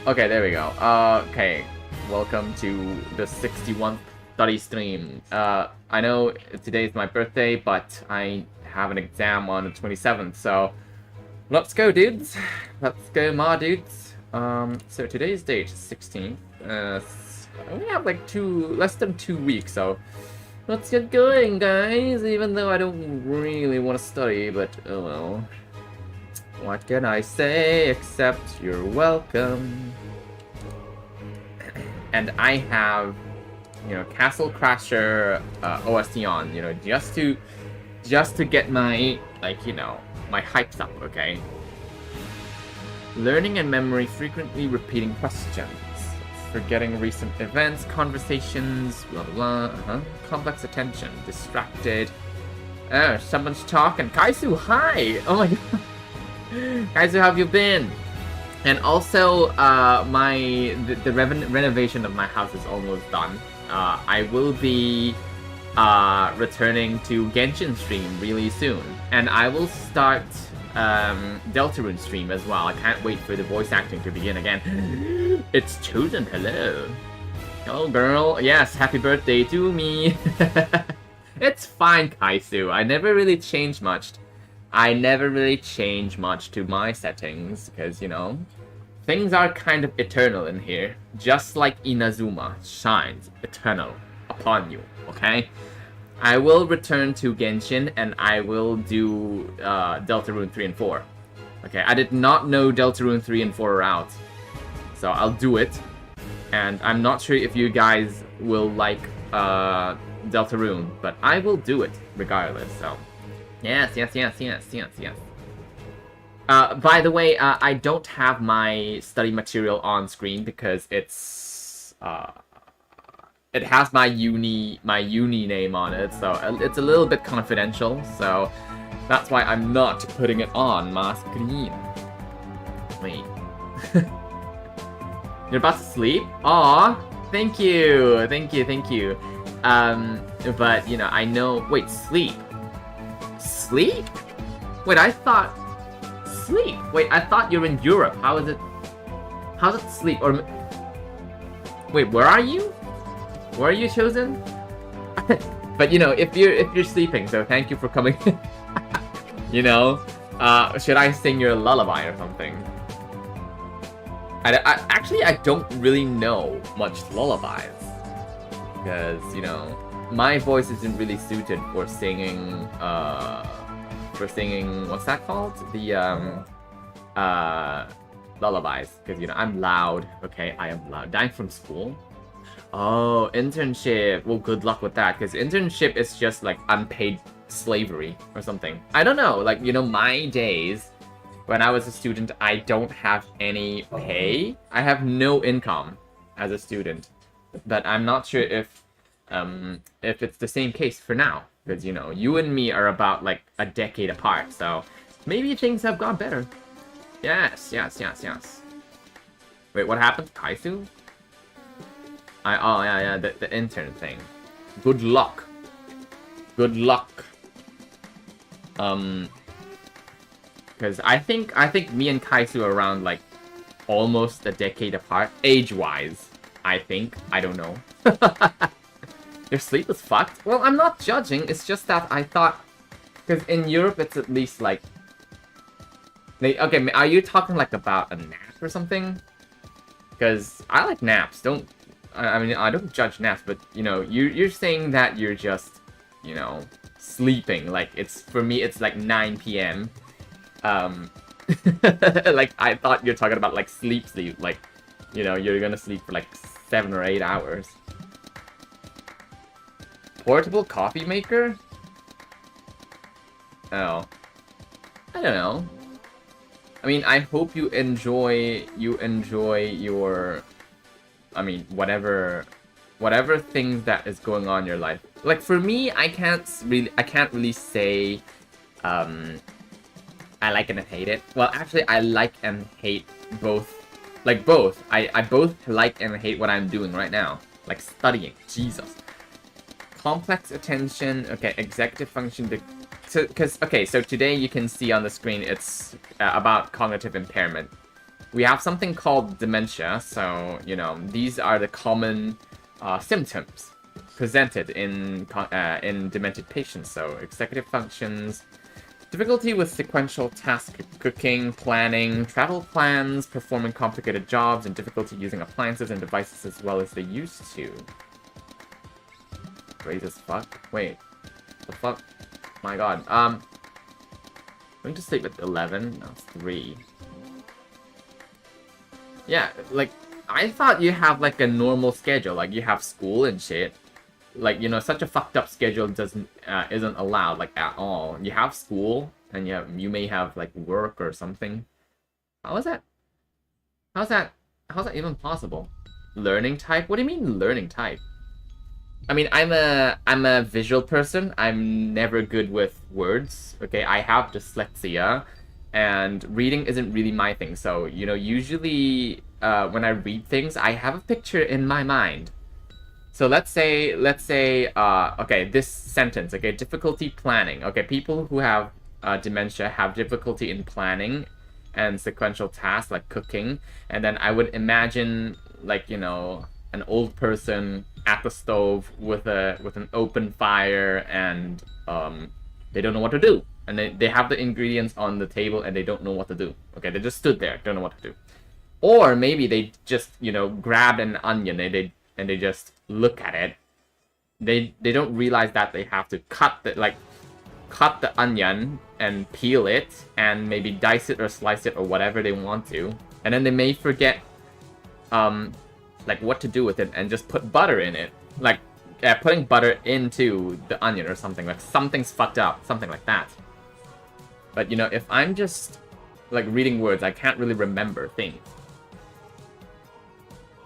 Okay, there we go. Okay, welcome to the 61st study stream. I know today's my birthday, but I have an exam on the 27th, so let's go, dudes. Let's go, ma dudes. So today's date is 16th. I only have like less than 2 weeks, so let's get going, guys. Even though I don't really want to study, but oh well. What can I say except you're welcome? And I have, Castle Crasher OST on, just to get my, my hypes up, okay? Learning and memory, frequently repeating questions. Forgetting recent events, conversations, blah blah blah. Complex attention, distracted. Oh, someone's talking. Kaisu, hi! Oh my god. Kaisu, how have you been? And also, the renovation of my house is almost done. I will be returning to Genshin stream really soon, and I will start Deltarune stream as well. I can't wait for the voice acting to begin again. It's Chosen, hello. Hello, girl. Yes, happy birthday to me. It's fine, Kaisu. I never really changed much. To my settings, because, things are kind of eternal in here. Just like Inazuma shines eternal upon you, okay? I will return to Genshin, and I will do Deltarune 3 and 4. Okay, I did not know Deltarune 3 and 4 are out. So I'll do it. And I'm not sure if you guys will like Deltarune, but I will do it regardless, so... Yes. By the way, I don't have my study material on screen because it's it has my uni name on it, so it's a little bit confidential. So that's why I'm not putting it on my screen. Wait, you're about to sleep? Aw, thank you. But I know. Wait, sleep. Sleep? Wait, I thought... Sleep? Wait, I thought you're in Europe. How's it sleep? Or... Wait, where are you? Where are you, Chosen? But, if you're sleeping, so thank you for coming. Should I sing your lullaby or something? Actually, I don't really know much lullabies. Because, my voice isn't really suited for singing, what's that called? The, lullabies. Because, I'm loud, okay? I am loud. Dying from school? Oh, internship. Well, good luck with that, because internship is just, like, unpaid slavery or something. I don't know, like, my days, when I was a student, I don't have any pay. I have no income as a student. But I'm not sure if it's the same case for now, because you and me are about like a decade apart, so maybe things have got better. Yes. Wait, what happened? Kaisu? Oh yeah, the intern thing. Good luck. Because I think me and Kaisu are around like almost a decade apart, age-wise. I think. I don't know. Your sleep is fucked? Well, I'm not judging, it's just that I thought... Because in Europe, it's at least like... Okay, are you talking like about a nap or something? Because I like naps, I mean, I don't judge naps, but, you're saying that you're just, sleeping. Like, for me, it's like 9 p.m. Like, I thought you're talking about like sleep, like, you're gonna sleep for like 7 or 8 hours. Portable coffee maker? Oh. I don't know. I mean, I hope you enjoy your... I mean, whatever things that is going on in your life. Like, for me, I can't really say, I like and hate it. Well, actually, I like and hate both. Like, both. I both like and hate what I'm doing right now. Like, studying. Jesus. Complex attention. Okay, executive function. So today you can see on the screen it's about cognitive impairment. we have something called dementia. So, you know, these are the common symptoms presented in demented patients. So, executive functions, difficulty with sequential task cooking, planning, travel plans, performing complicated jobs, and difficulty using appliances and devices as well as they used to. Great as fuck. Wait. The fuck? My god. Going to sleep at 11? No, 3. Yeah, like, I thought you have, like, a normal schedule. Like, you have school and shit. Like, you know, such a fucked up schedule isn't allowed, like, at all. You have school, and you may have, like, work or something. How is that? How's that even possible? Learning type? What do you mean learning type? I mean, I'm a visual person. I'm never good with words. Okay, I have dyslexia, and reading isn't really my thing. So, you know, usually when I read things, I have a picture in my mind. So let's say, okay, this sentence, okay, difficulty planning. Okay, people who have dementia have difficulty in planning and sequential tasks like cooking. And then I would imagine, like, you know, an old person at the stove with an open fire, and they don't know what to do. And they have the ingredients on the table and they don't know what to do. Okay, they just stood there, don't know what to do. Or maybe they just, you know, grabbed an onion and they just look at it. They don't realize that they have to cut the onion and peel it and maybe dice it or slice it or whatever they want to. And then they may forget like what to do with it and just put butter in it. Like putting butter into the onion or something. Like something's fucked up, something like that. But you know, if I'm just like reading words, I can't really remember things.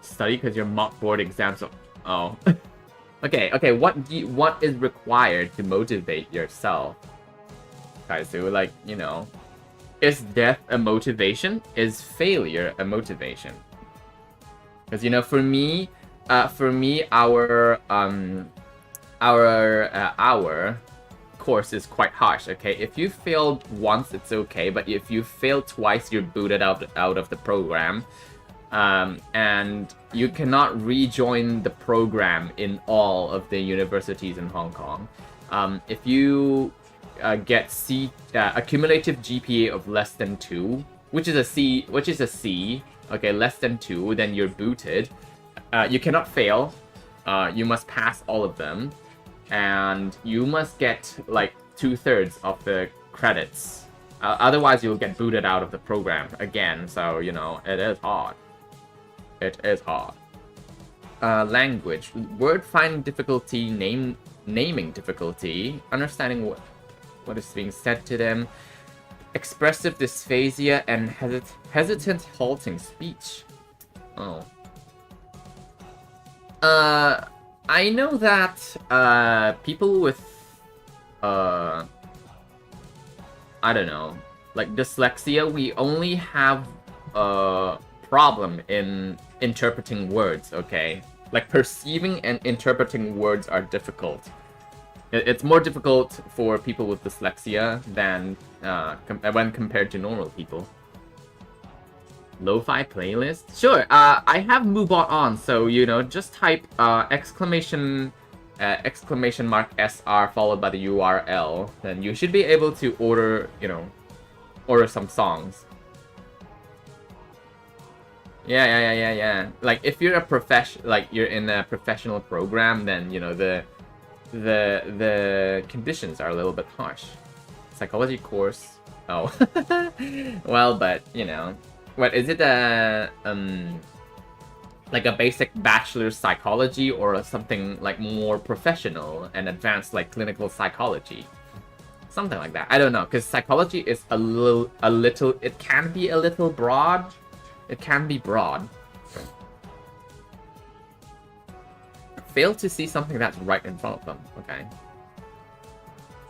Study because your mock board exams are... Oh. Okay, what is required to motivate yourself? Kaizu, like, you know, is death a motivation? Is failure a motivation? Because, you know, for me, our course is quite harsh. Okay, if you failed once, it's okay, but if you fail twice, you're booted out of the program. And you cannot rejoin the program in all of the universities in Hong Kong. If you get a cumulative GPA of less than 2, which is a C, okay, less than 2, then you're booted. You cannot fail. You must pass all of them, and you must get like 2/3 of the credits. Otherwise, you'll get booted out of the program again. So you know it is hard. It is hard. Language. Word finding difficulty, naming difficulty, understanding what is being said to them, expressive dysphasia, and hesitant, halting speech. Oh. I know that people with I don't know, like dyslexia, we only have problem in interpreting words, okay? Like perceiving and interpreting words are difficult. It's more difficult for people with dyslexia than when compared to normal people. Lo-fi playlist? Sure, I have Moobot on, so, you know, just type exclamation mark SR followed by the URL, then you should be able to order, you know, order some songs. Yeah. Like if you're you're in a professional program, then you know the conditions are a little bit harsh. Psychology course. Oh, well, but you know, what is it? Like a basic bachelor's psychology or something like more professional and advanced, like clinical psychology, something like that. I don't know, because psychology is a little. It can be a little broad. It can be broad. Fail to see something that's right in front of them. Okay.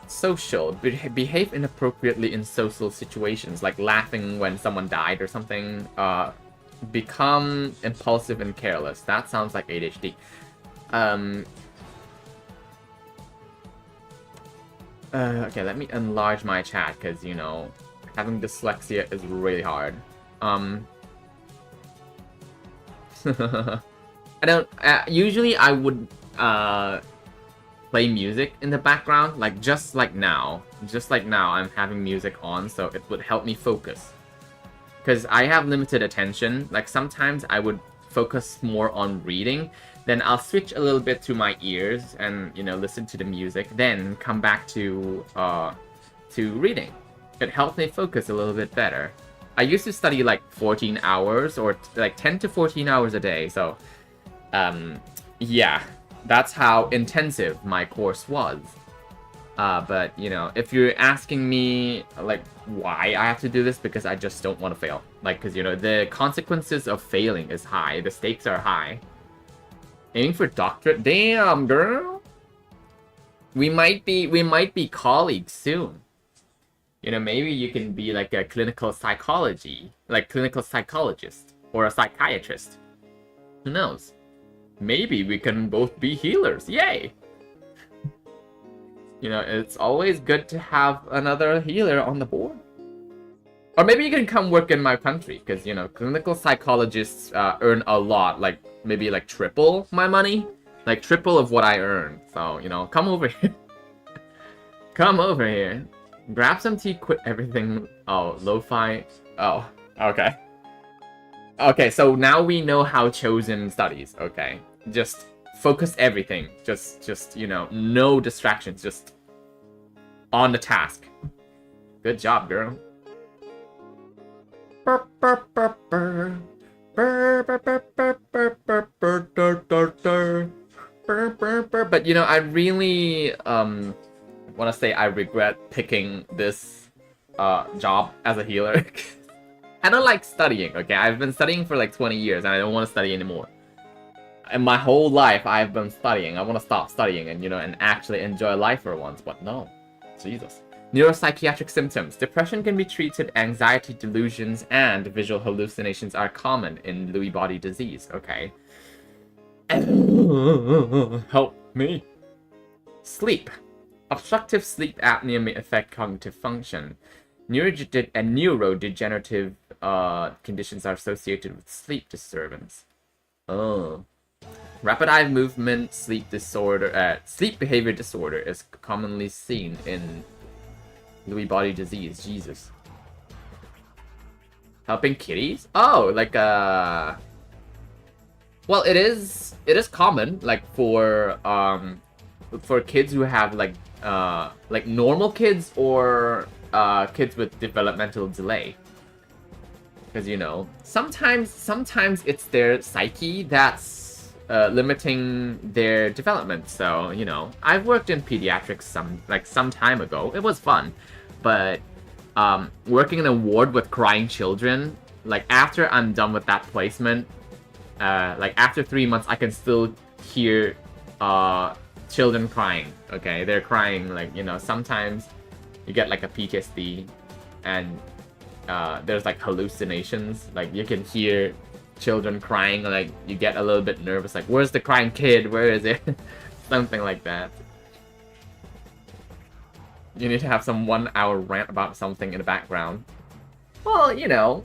Social. Behave inappropriately in social situations, like laughing when someone died or something. Become impulsive and careless. That sounds like ADHD. Okay, let me enlarge my chat, because, you know, having dyslexia is really hard. I don't. Usually, I would play music in the background, like just like now. Just like now, I'm having music on, so it would help me focus. Because I have limited attention. Like sometimes I would focus more on reading, then I'll switch a little bit to my ears and listen to the music, then come back to reading. It helps me focus a little bit better. I used to study like 14 hours or like 10 to 14 hours a day, so yeah, that's how intensive my course was. But if you're asking me like why I have to do this, because I just don't want to fail. Like, because the consequences of failing is high, the stakes are high. Aiming for doctorate, damn girl. We might be colleagues soon. Maybe you can be like a clinical psychologist or a psychiatrist. Who knows? Maybe we can both be healers. Yay! It's always good to have another healer on the board. Or maybe you can come work in my country, because, clinical psychologists earn a lot, like, maybe, like, triple my money. Like, triple of what I earn. So, come over here. Come over here. Grab some tea, quit everything. Oh, lo-fi. Oh, okay. Okay, so now we know how Chosen studies, okay? Just focus everything. Just no distractions. Just on the task. Good job, girl. But I really want to say I regret picking this job as a healer. I don't like studying, okay? I've been studying for like 20 years and I don't want to study anymore. And my whole life I've been studying. I want to stop studying and and actually enjoy life for once, but no. Jesus. Neuropsychiatric symptoms. Depression can be treated, anxiety, delusions, and visual hallucinations are common in Lewy body disease. Okay. Help me. Sleep. Obstructive sleep apnea may affect cognitive function. Neurodegenerative conditions are associated with sleep disturbance. Oh. Rapid eye movement sleep behavior disorder is commonly seen in Lewy body disease. Jesus. Helping kitties? Oh, like well, it is common, like for kids who have like normal kids or kids with developmental delay. Because sometimes it's their psyche that's limiting their development. So I've worked in pediatrics some time ago. It was fun, but working in a ward with crying children, like after I'm done with that placement, like after 3 months, I can still hear children crying. Okay, they're crying, like sometimes you get like a PTSD and there's like hallucinations, like you can hear children crying, like you get a little bit nervous, like where's the crying kid, where is it? Something like that. You need to have some 1 hour rant about something in the background. Well,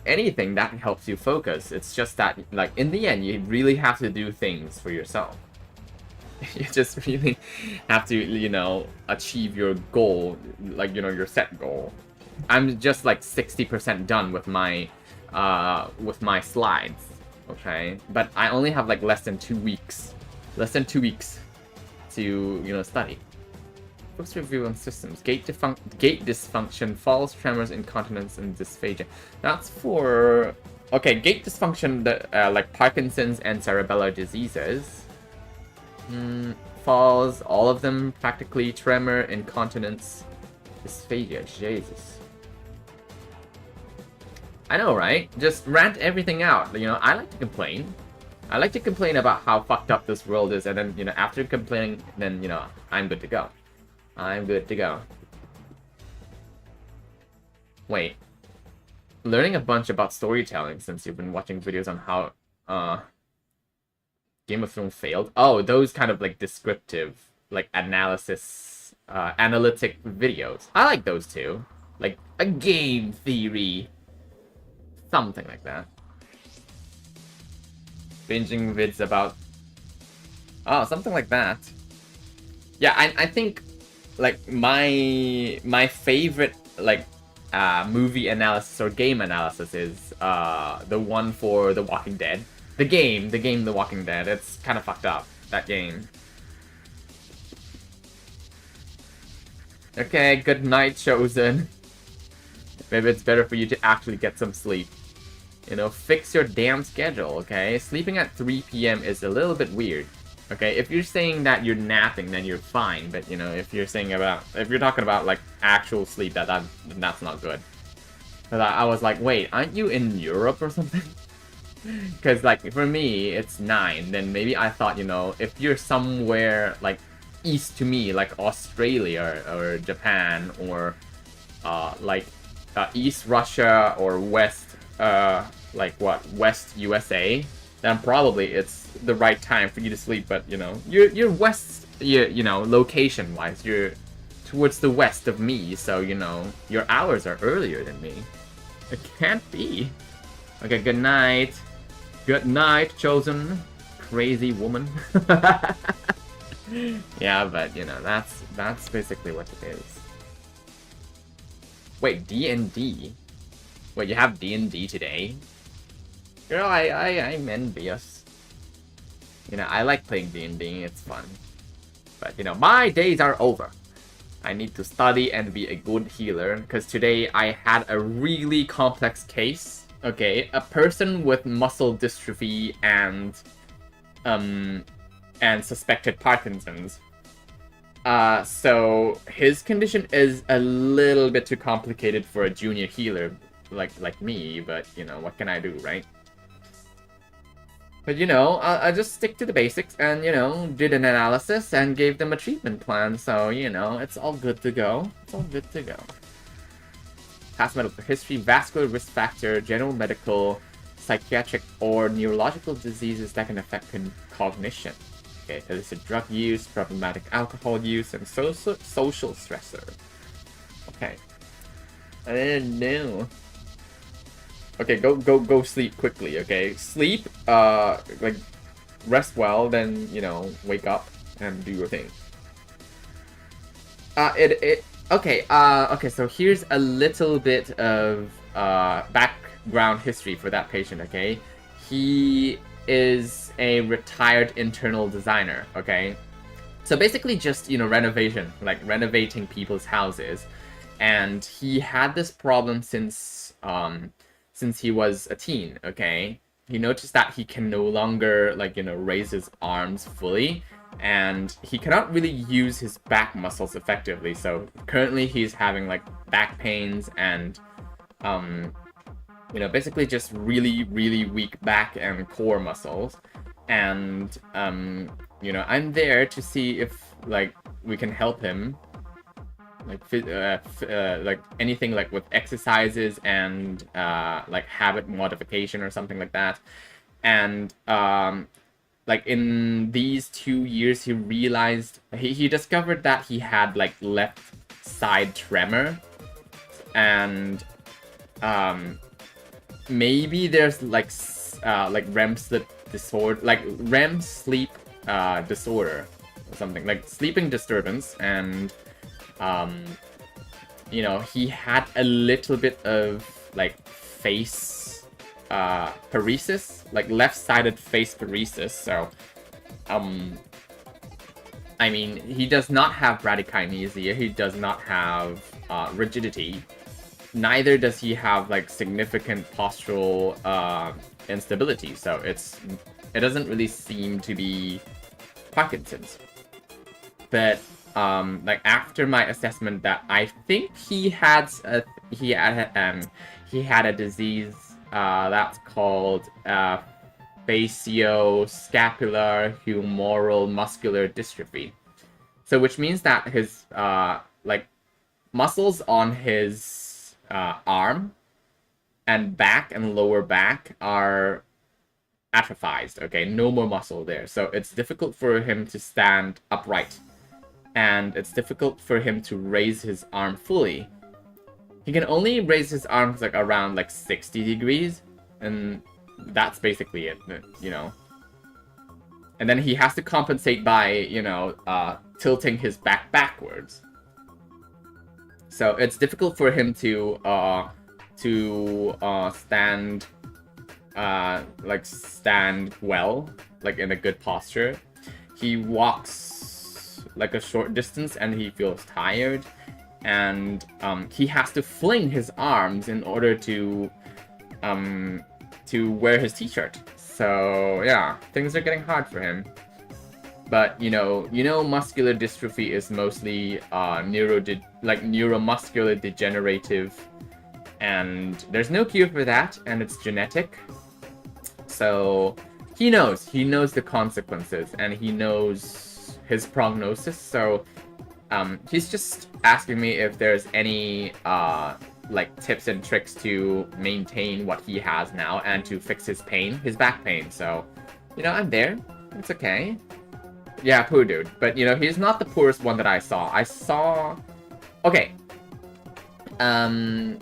anything that helps you focus. It's just that, like, in the end, you really have to do things for yourself. You just really have to, achieve your goal, like, your set goal. I'm just like 60% done with my slides. Okay, but I only have like less than 2 weeks to study. Books review on systems. Gait dysfunction, falls, tremors, incontinence, and dysphagia. That's for gait dysfunction, like Parkinson's and cerebellar diseases. Falls, all of them practically. Tremor, incontinence, dysphagia. Jesus. I know, right? Just rant everything out. I like to complain. I like to complain about how fucked up this world is, and then, after complaining, then, I'm good to go. I'm good to go. Wait. Learning a bunch about storytelling since you've been watching videos on how, Game of Thrones failed. Oh, those kind of, like, descriptive, like, analysis, analytic videos. I like those too. Like, a game theory. Something like that. Binging vids about... Oh, something like that. Yeah, I think, like, my favorite, like, movie analysis or game analysis is the one for The Walking Dead. The game The Walking Dead. It's kind of fucked up, that game. Okay, good night, Chosen. Maybe it's better for you to actually get some sleep. You know, fix your damn schedule, okay? Sleeping at 3 p.m. is a little bit weird. Okay, if you're saying that you're napping, then you're fine. But, you know, if you're talking about, like, actual sleep, that's not good. Because I was like, wait, aren't you in Europe or something? Because, like, for me, it's 9. Then maybe I thought, you know, if you're somewhere, like, east to me, like Australia or Japan, or, like, East Russia or West, like, what, West USA, then probably it's the right time for you to sleep. But, you know, you're west, you know, location-wise, you're towards the west of me, so, you know, your hours are earlier than me. It can't be. Okay, good night. Good night, Chosen. Crazy woman. Yeah, but, you know, that's basically what it is. Wait, D&D? Wait, you have D&D today? Girl, I'm envious. You know, I like playing D&D, it's fun. But, you know, my days are over. I need to study and be a good healer, because today I had a really complex case. Okay, a person with muscle dystrophy and suspected Parkinson's. So his condition is a little bit too complicated for a junior healer like me, but, you know, what can I do, right? But, you know, I just stick to the basics and, you know, did an analysis and gave them a treatment plan. So, you know, it's all good to go. It's all good to go. Past medical history, vascular risk factor, general medical, psychiatric, or neurological diseases that can affect cognition. Okay, illicit drug use, problematic alcohol use, and social stressor. Okay. I didn't know. Okay, go sleep quickly, okay? Sleep, like, rest well, then, you know, wake up and do your thing. Okay, so here's a little bit of, background history for that patient, okay? He is a retired internal designer, okay? So basically just, you know, renovation, like renovating people's houses. And he had this problem since he was a teen, okay? He noticed that he can no longer, like, you know, raise his arms fully, and he cannot really use his back muscles effectively. So currently he's having, like, back pains and, you know, basically just really, really weak back and core muscles. And, you know, I'm there to see if, like, we can help him. Like anything like with exercises and like habit modification or something like that. And like in these 2 years, he realized he discovered that he had like left side tremor, and maybe there's like REM sleep disorder, like REM sleep disorder or something, like sleeping disturbance. And you know, he had a little bit of, like, face, paresis, like, left-sided face paresis, so, I mean, he does not have bradykinesia, he does not have, rigidity, neither does he have, like, significant postural, instability, so it doesn't really seem to be Parkinson's. But, like, after my assessment, that I think he had a disease that's called facioscapular humeral muscular dystrophy. So which means that his like muscles on his arm and back and lower back are atrophied. Okay, no more muscle there. So it's difficult for him to stand upright. And it's difficult for him to raise his arm fully. He can only raise his arms like around like 60 degrees, and that's basically it, you know. And then he has to compensate by, you know, tilting his back backwards. So it's difficult for him to stand, like stand well, like in a good posture. He walks like a short distance and he feels tired, and he has to fling his arms in order to wear his t-shirt. So yeah, things are getting hard for him. But you know, muscular dystrophy is mostly neuromuscular degenerative, and there's no cure for that, and it's genetic. So he knows the consequences, and he knows his prognosis. So he's just asking me if there's any like tips and tricks to maintain what he has now and to fix his pain, his back pain. So, you know, I'm there. It's okay. Yeah, poor dude. But, you know, he's not the poorest one that I saw. Okay. I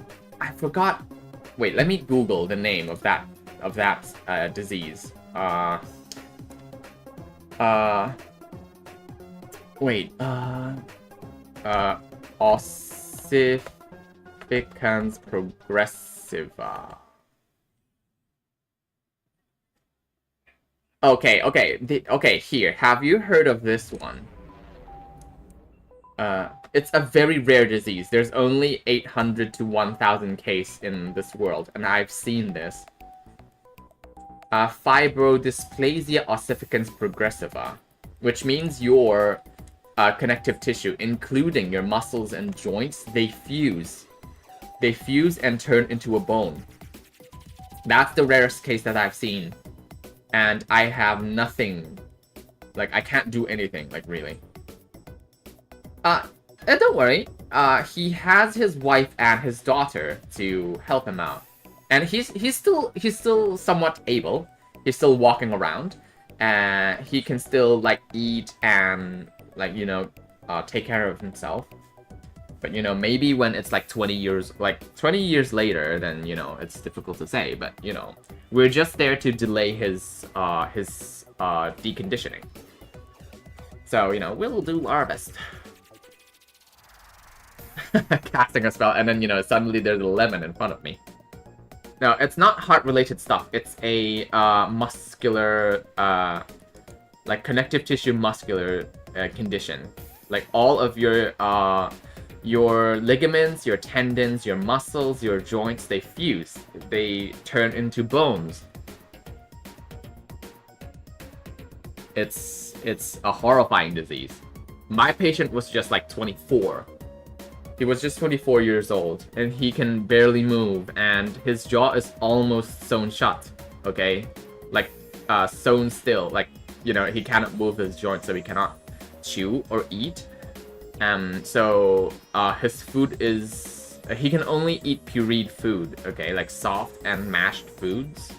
forgot. Wait, let me Google the name of that disease. Wait. Ossificans progressiva. Okay, okay, here. Have you heard of this one? It's a very rare disease. There's only 800 to 1,000 cases in this world, and I've seen this. Fibrodysplasia ossificans progressiva, which means your connective tissue, including your muscles and joints, they fuse. They fuse and turn into a bone. That's the rarest case that I've seen. And I have nothing. Like, I can't do anything, like, really. Don't worry. He has his wife and his daughter to help him out. And he's still somewhat able. He's still walking around. He can still, like, eat and, like, you know, take care of himself. But, you know, maybe when it's like 20 years later, then, you know, it's difficult to say. But, you know, we're just there to delay his deconditioning. So, you know, we'll do our best. Casting a spell, and then, you know, suddenly there's a lemon in front of me. No, it's not heart-related stuff. It's a muscular, like connective tissue muscular condition. Like all of your ligaments, your tendons, your muscles, your joints, they fuse. They turn into bones. It's a horrifying disease. My patient was just like 24. He was just 24 years old, and he can barely move, and his jaw is almost sewn shut, okay? Like, sewn still. Like, you know, he cannot move his joints, so he cannot chew or eat. So his food is... he can only eat pureed food, okay? Like, soft and mashed foods.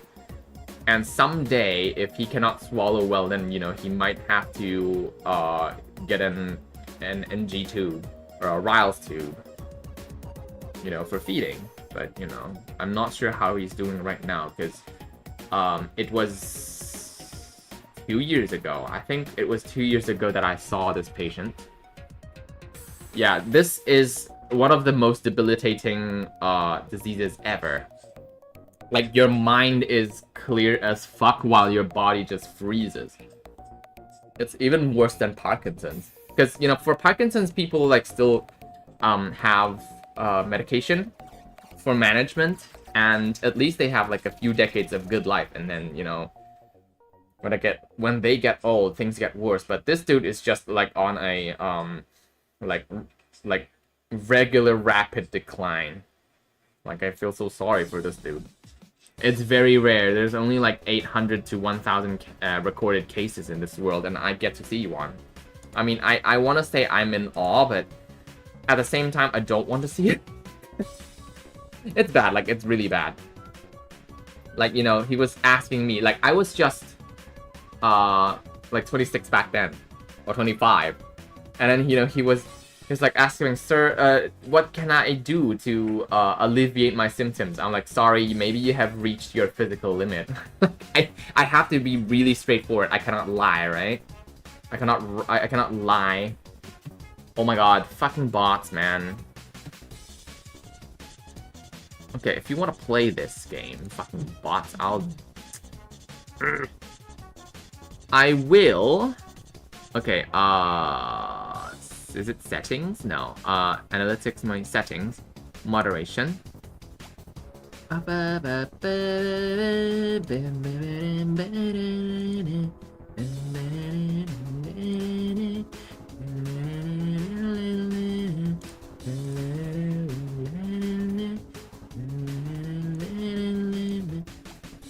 And someday, if he cannot swallow well, then, you know, he might have to get an NG tube. Or a Riles tube, you know, for feeding. But, you know, I'm not sure how he's doing right now, because it was 2 years ago. I think it was 2 years ago that I saw this patient. Yeah, this is one of the most debilitating diseases ever. Like, your mind is clear as fuck while your body just freezes. It's even worse than Parkinson's. Because, you know, for Parkinson's, people, like, still have medication for management, and at least they have, like, a few decades of good life, and then, you know, when they get old, things get worse. But this dude is just, like, on a, like, regular rapid decline. Like, I feel so sorry for this dude. It's very rare. There's only, like, 800 to 1,000 recorded cases in this world, and I get to see one. I mean, I want to say I'm in awe, but at the same time, I don't want to see it. It's bad. Like, it's really bad. Like, you know, he was asking me, like, I was just, like, 26 back then. Or 25. And then, you know, he was He's like asking, sir, what can I do to alleviate my symptoms? I'm like, sorry, maybe you have reached your physical limit. I have to be really straightforward. I cannot lie, right? I cannot lie. Oh my god, fucking bots, man. Okay, if you want to play this game, fucking bots, I will. Okay, is it settings? No. Analytics, my settings. Moderation.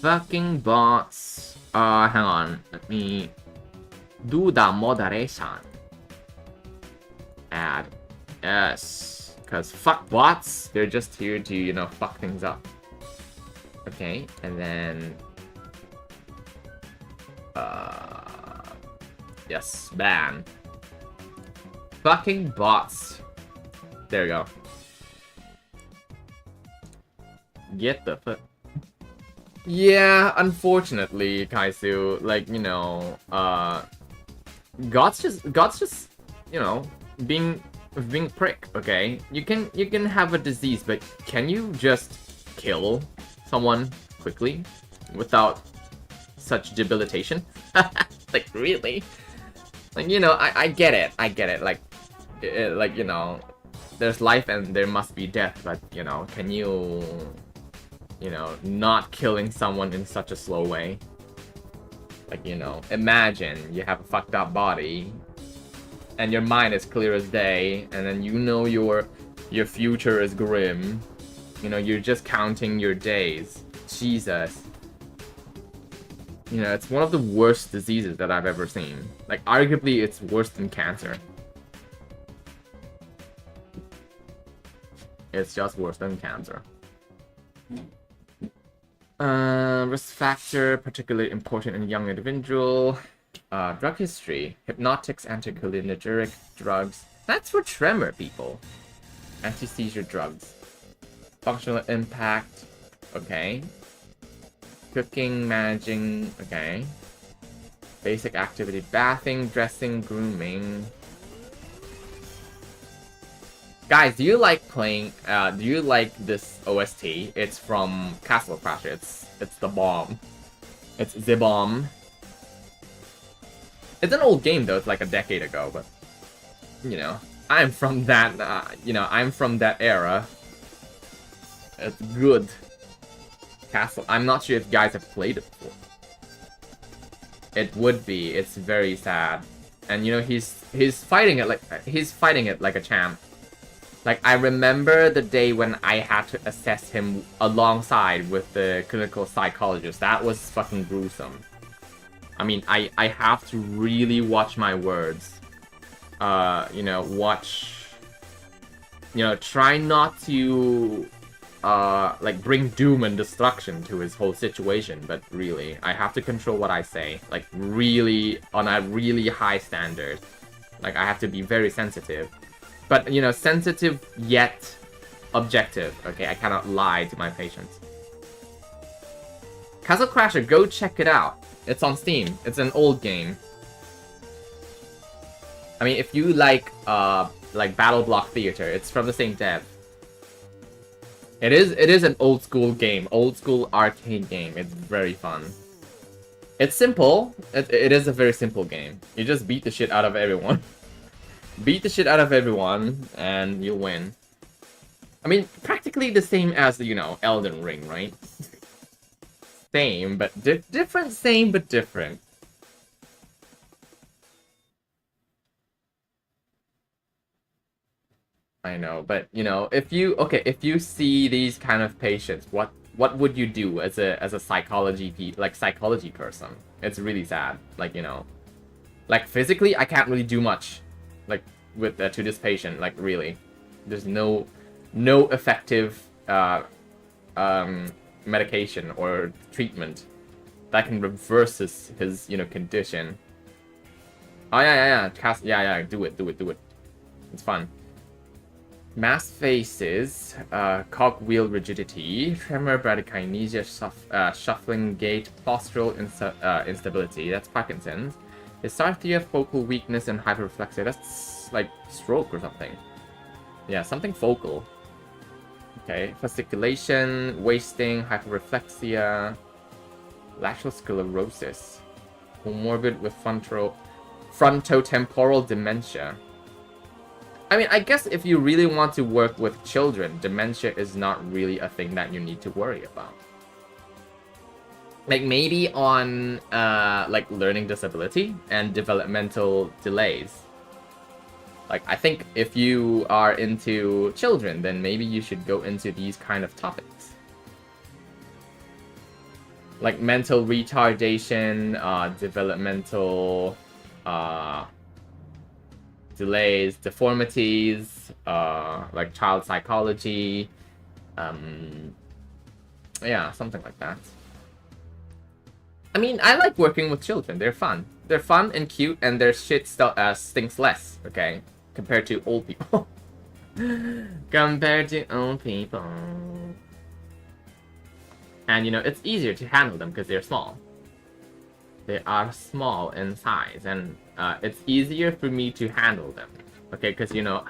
Fucking bots. Hang on. Let me do the moderation. Add. Yes. Because fuck bots. They're just here to, you know, fuck things up. Okay. And then... yes. Ban. Fucking bots. There we go. Get the fuck. Yeah, unfortunately, Kaisu, like, you know, God's just, you know, being prick, okay? You can have a disease, but can you just kill someone quickly without such debilitation? Like, really? Like, you know, I get it, like, you know, there's life and there must be death, but, you know, can you know, not killing someone in such a slow way? Like, you know, imagine you have a fucked up body and your mind is clear as day, and then you know your future is grim. You know, you're just counting your days. Jesus. You know, it's one of the worst diseases that I've ever seen. Like, arguably, it's worse than cancer. It's just worse than cancer. Risk factor, particularly important in young individual. Drug history. Hypnotics, anticholinergic drugs. That's for tremor, people. Anti-seizure drugs. Functional impact. Okay. Cooking, managing. Okay. Basic activity. Bathing, dressing, grooming. Guys, do you like playing, do you like this OST? It's from Castle Crasher. It's the bomb. It's the bomb. It's an old game though, it's like a decade ago, but, you know, I'm from that, you know, I'm from that era. It's good. Castle, I'm not sure if you guys have played it before. It would be, it's very sad. And you know, he's fighting it like a champ. Like, I remember the day when I had to assess him alongside with the clinical psychologist. That was fucking gruesome. I mean, I have to really watch my words. You know, try not to, like, bring doom and destruction to his whole situation. But really, I have to control what I say. Like, really, on a really high standard. Like, I have to be very sensitive. But, you know, sensitive yet objective. Okay, I cannot lie to my patients. Castle Crasher, go check it out. It's on Steam. It's an old game. I mean, if you like Battle Block Theater, it's from the same dev. It is an old school game, old school arcade game. It's very fun. It's simple. It is a very simple game. You just beat the shit out of everyone. Beat the shit out of everyone, and you'll win. I mean, practically the same as, you know, Elden Ring, right? Same, but different, same, but different. I know, but, you know, if you see these kind of patients, what would you do as a psychology person? It's really sad. Like, you know, like, physically, I can't really do much. Like, with to this patient, like, really, there's no effective medication or treatment that can reverse his you know, condition. Oh yeah, do it. It's fun. Mass faces, cogwheel rigidity, tremor, bradykinesia, shuffling gait, postural instability. That's Parkinson's. Dysarthria, focal weakness, and hyperreflexia. That's like stroke or something. Yeah, something focal. Okay, fasciculation, wasting, hyperreflexia, lateral sclerosis, comorbid with frontotemporal dementia. I mean, I guess if you really want to work with children, dementia is not really a thing that you need to worry about. Like, maybe on, like, learning disability and developmental delays. Like, I think if you are into children, then maybe you should go into these kind of topics. Like, mental retardation, developmental, delays, deformities, like child psychology, yeah, something like that. I mean, I like working with children. They're fun. They're fun and cute, and their shit stinks less, okay? Compared to old people. Compared to old people. And, you know, it's easier to handle them because they're small. They are small in size, and it's easier for me to handle them. Okay, because, you know,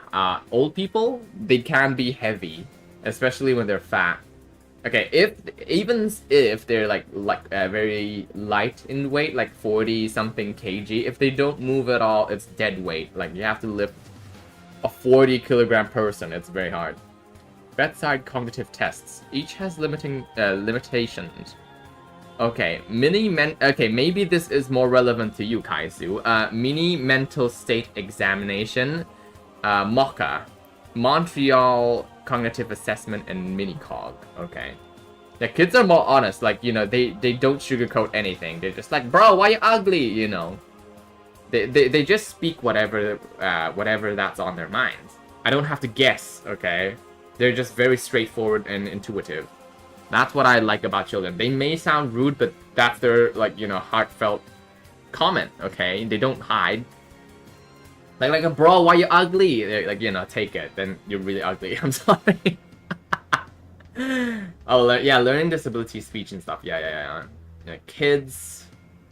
old people, they can be heavy, especially when they're fat. Okay, even if they're like very light in weight, like 40 something kg, if they don't move at all, it's dead weight. Like, you have to lift a 40 kilogram person. It's very hard. Bedside cognitive tests. Each has limitations. Okay, okay, maybe this is more relevant to you, Kaizu. Mini mental state examination, MOCA, Montreal Cognitive Assessment, and Minicog. Okay. The kids are more honest, like, you know, they don't sugarcoat anything. They're just like, bro, why you ugly, you know? They just speak whatever that's on their minds. I don't have to guess, okay? They're just very straightforward and intuitive. That's what I like about children. They may sound rude, but that's their, like, you know, heartfelt comment, okay? They don't hide. Like, bro, why you ugly? They're like, you know, take it. Then you're really ugly. I'm sorry. Oh, yeah, learning disability speech and stuff. Yeah. Kids,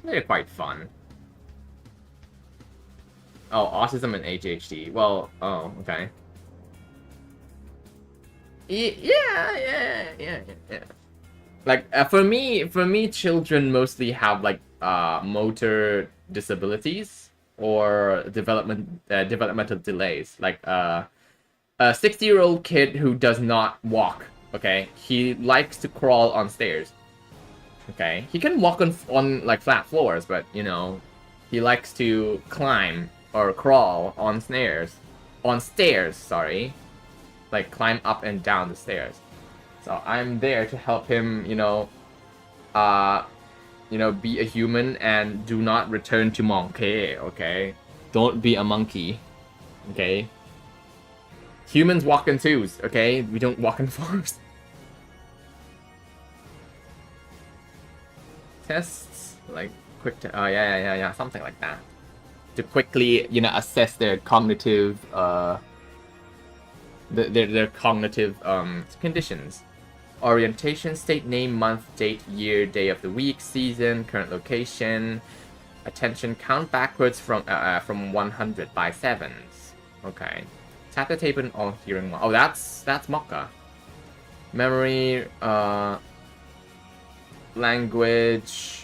they're quite fun. Oh, autism and ADHD. Well, oh, okay. Yeah. Like, for me, children mostly have, like, motor disabilities or developmental delays. Like, a 60-year-old kid who does not walk, okay? He likes to crawl on stairs, okay? He can walk on like, flat floors, but, you know, he likes to climb or crawl on stairs. On stairs, sorry. Like, climb up and down the stairs. So I'm there to help him, you know, be a human and do not return to monkey, okay? Don't be a monkey, okay? Humans walk in twos, okay? We don't walk in fours. Tests, like, oh, yeah, something like that. To quickly, you know, assess their cognitive, their cognitive conditions. Orientation, state name, month, date, year, day of the week, season, current location. Attention, count backwards from 100 by sevens. Okay. Tap the tape and all hearing. Oh, that's MOCA. Memory, language,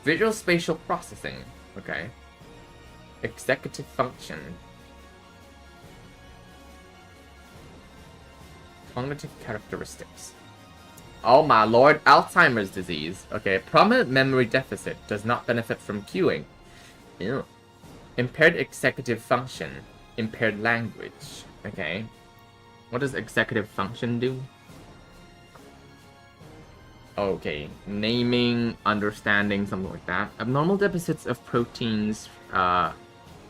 visual spatial processing. Okay. Executive function. Cognitive characteristics. Oh my lord, Alzheimer's disease. Okay, prominent memory deficit does not benefit from cueing. Ew. Impaired executive function. Impaired language. Okay. What does executive function do? Okay, naming, understanding, something like that. Abnormal deficits of proteins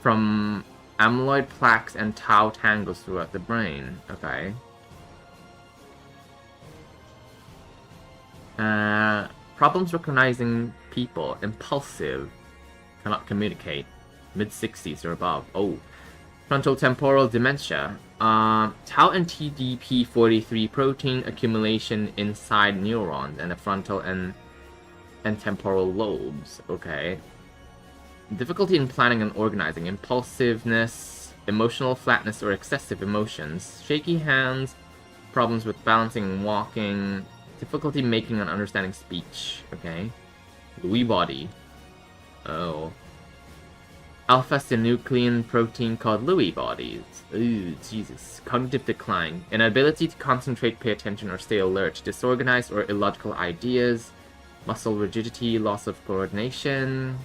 from amyloid plaques and tau tangles throughout the brain. Okay. Problems recognizing people, impulsive, cannot communicate, mid-60s or above. Oh, Frontotemporal dementia. Tau and TDP43 protein accumulation inside neurons and the frontal and temporal lobes. Okay. Difficulty in planning and organizing. Impulsiveness, emotional flatness or excessive emotions. Shaky hands, problems with balancing and walking. Difficulty making and understanding speech. Okay. Lewy body. Oh. Alpha-synuclein protein called Lewy bodies. Ooh, Jesus. Cognitive decline. Inability to concentrate, pay attention, or stay alert. Disorganized or illogical ideas. Muscle rigidity, loss of coordination.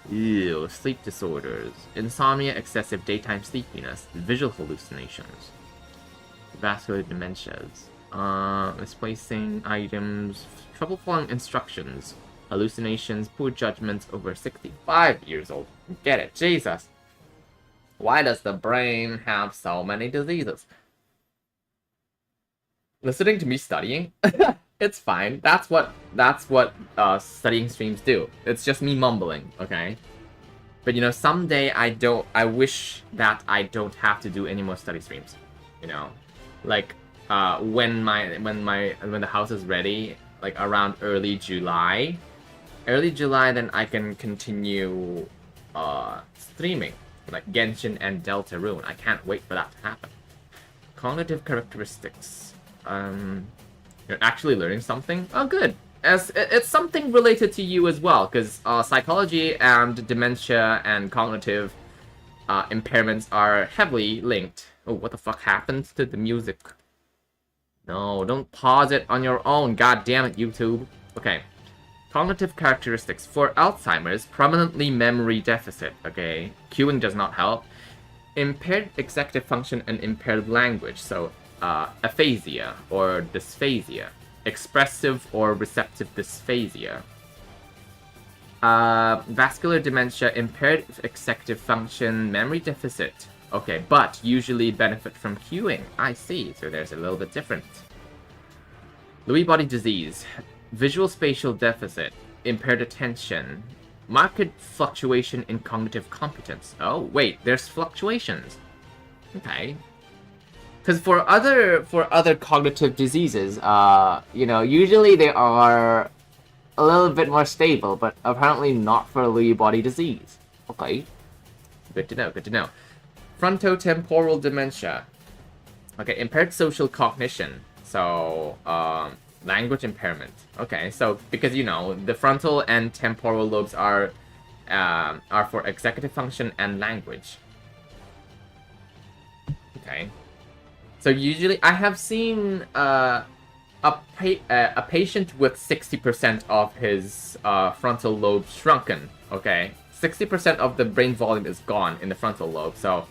Ew, sleep disorders. Insomnia, excessive daytime sleepiness. Visual hallucinations. Vascular dementias. Misplacing items. Trouble following instructions. Hallucinations, poor judgments over 65 years old. Get it, Jesus. Why does the brain have so many diseases? Listening to me studying? It's fine. That's what studying streams do. It's just me mumbling, okay? But you know, someday I wish that I don't have to do any more study streams. You know? Like when the house is ready, like around early July, then I can continue streaming, like Genshin and Deltarune. I can't wait for that to happen. Cognitive characteristics. You're actually learning something? Oh, good. As it's something related to you as well, because psychology and dementia and cognitive impairments are heavily linked. Oh, what the fuck happened to the music? No, don't pause it on your own. God damn it, YouTube. Okay. Cognitive characteristics. For Alzheimer's, prominently memory deficit, okay? Queuing does not help. Impaired executive function and impaired language, so aphasia or dysphasia. Expressive or receptive dysphasia. Vascular dementia, impaired executive function, memory deficit. Okay, but usually benefit from queuing. I see, so there's a little bit different. Lewy body disease. Visual spatial deficit, impaired attention, marked fluctuation in cognitive competence. Oh, wait, there's fluctuations. Okay. Because for other cognitive diseases, you know, usually they are a little bit more stable, but apparently not for Lewy body disease. Okay. Good to know, good to know. Frontotemporal dementia. Okay, impaired social cognition. So, language impairment. Okay, so because you know the frontal and temporal lobes are for executive function and language. Okay, so usually I have seen a patient with 60% of his frontal lobe shrunken. Okay, 60% of the brain volume is gone in the frontal lobe, so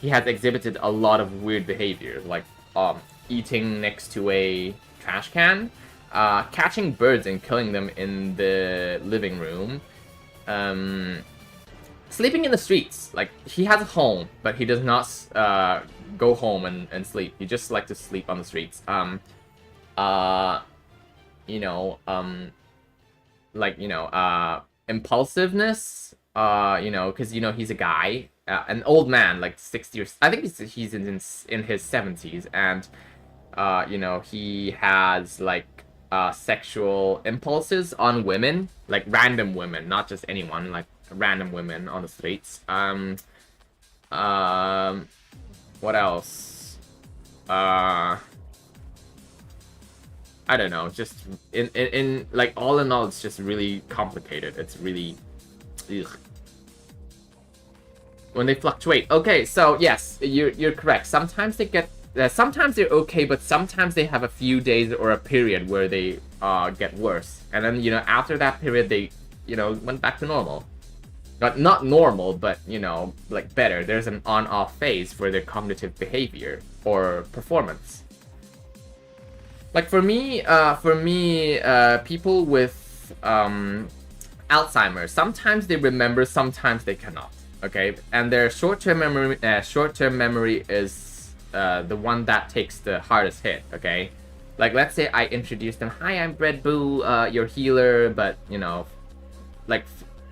he has exhibited a lot of weird behavior, like eating next to a trash can, catching birds and killing them in the living room, sleeping in the streets. Like, he has a home, but he does not go home and sleep. He just likes to sleep on the streets. Impulsiveness, because, he's a guy, an old man, like 60 or... I think he's in his 70s, and, he has, like, sexual impulses on women, like random women, not just anyone, like random women on the streets. What else? I don't know, just in like, all in all, it's just really complicated. It's really... Ugh. When they fluctuate. Okay, so yes, you're correct. Sometimes they get... sometimes they're okay, but sometimes they have a few days or a period where they get worse. And then, after that period, they, went back to normal. Not normal, but, like better. There's an on-off phase for their cognitive behavior or performance. Like for me, people with Alzheimer's, sometimes they remember, sometimes they cannot. Okay, and their short-term memory is the one that takes the hardest hit. Okay, like let's say I introduce them, "Hi, I'm Bread Boo, your healer," but like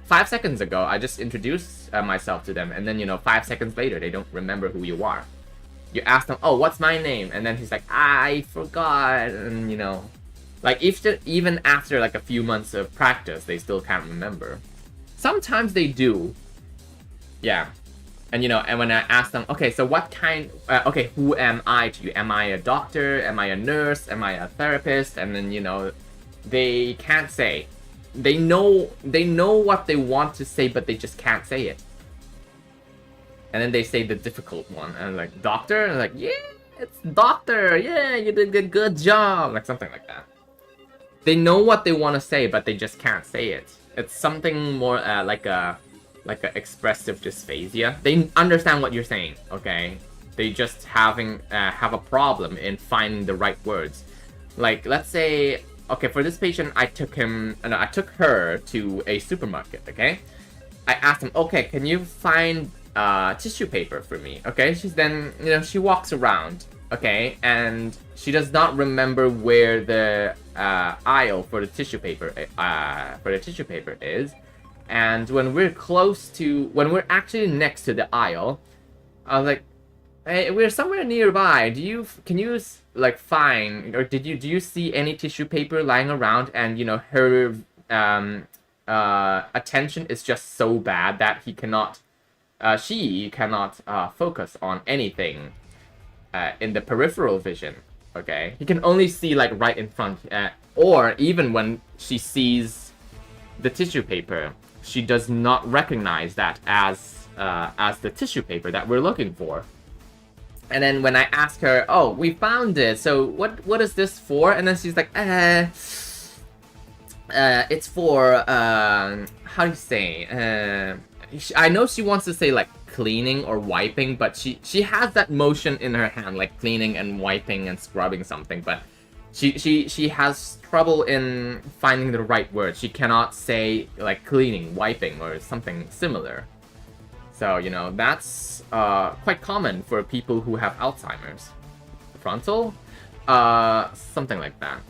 5 seconds ago, I just introduced myself to them, and then, 5 seconds later, they don't remember who you are. You ask them, oh, what's my name? And then he's like, I forgot, and, like, even after, like, a few months of practice, they still can't remember. Sometimes they do. Yeah. And, and when I ask them, okay, so what kind, who am I to you? Am I a doctor? Am I a nurse? Am I a therapist? And then, they can't say. They know what they want to say, but they just can't say it. And then they say the difficult one, and like, doctor? And like, yeah, it's doctor, yeah, you did a good job, like something like that. They know what they want to say, but they just can't say it. It's something more like a expressive dysphasia. They understand what you're saying, okay? They just have a problem in finding the right words. Like, let's say, okay, for this patient, I took her to a supermarket, okay? I asked him, okay, can you find tissue paper for me? Okay, she's then, she walks around, okay, and she does not remember where the aisle for the tissue paper is. And when we're actually next to the aisle, I was like, hey, we're somewhere nearby. Can you like find, or do you see any tissue paper lying around? And her attention is just so bad that she cannot focus on anything in the peripheral vision. Okay, he can only see like right in front, or even when she sees the tissue paper, she does not recognize that as the tissue paper that we're looking for. And then when I ask her, oh, we found it, so what is this for? And then she's like, it's for, how do you say, I know she wants to say like cleaning or wiping, but she has that motion in her hand, like cleaning and wiping and scrubbing something, but she has trouble in finding the right word. She cannot say like cleaning, wiping, or something similar. So, that's quite common for people who have Alzheimer's. Frontal? Something like that.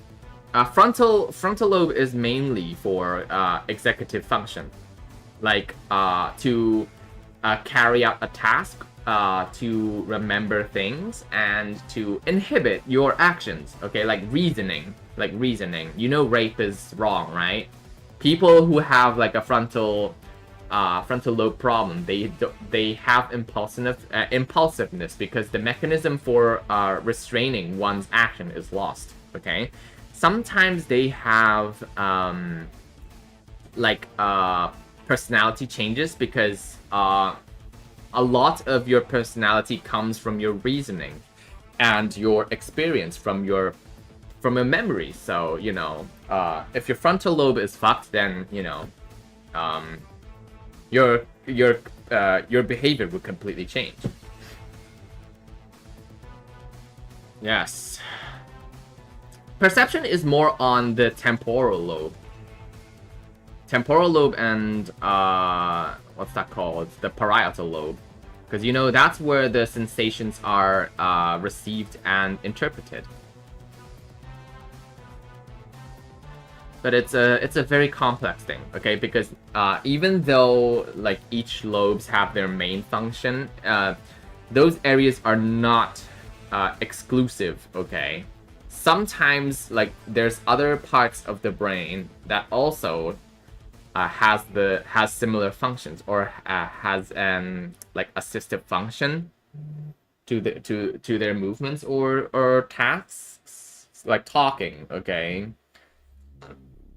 Frontal lobe is mainly for executive function. Like, to carry out a task, to remember things, and to inhibit your actions. Okay, like reasoning. Rape is wrong, right? People who have like a frontal lobe problem, they have impulsiveness because the mechanism for restraining one's action is lost. Okay, sometimes they have personality changes because a lot of your personality comes from your reasoning and your experience from your memory. So if your frontal lobe is fucked, then your behavior would completely change. Yes. Perception is more on the temporal lobe. Temporal lobe and what's that called? The parietal lobe. Because that's where the sensations are received and interpreted. But it's a very complex thing, okay? Because even though like each lobes have their main function, those areas are not exclusive, okay? Sometimes like there's other parts of the brain that also has similar functions, or has like assistive function to their movements or tasks, like talking, okay?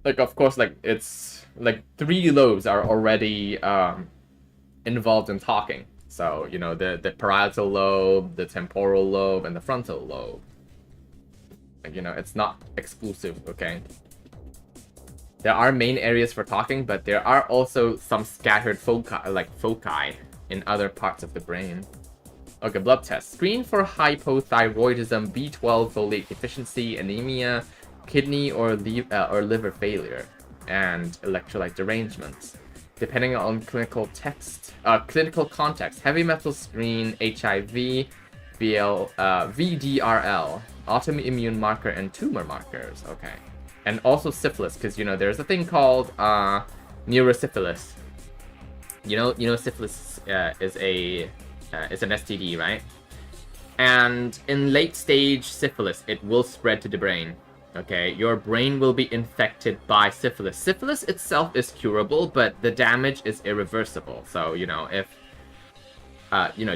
Like, of course, like, it's, like, 3 lobes are already involved in talking. So, the parietal lobe, the temporal lobe, and the frontal lobe. Like, it's not exclusive, okay? There are main areas for talking, but there are also some scattered foci in other parts of the brain. Okay, blood test. Screen for hypothyroidism, B12 folate deficiency, anemia, kidney or liver failure, and electrolyte derangements. Depending on clinical context, heavy metal screen, HIV, VDRL, autoimmune marker, and tumor markers. Okay, and also syphilis, because there's a thing called neurosyphilis, syphilis is an STD, right? And in late stage syphilis, it will spread to the brain. Okay, your brain will be infected by syphilis. Syphilis itself is curable, but the damage is irreversible. So, if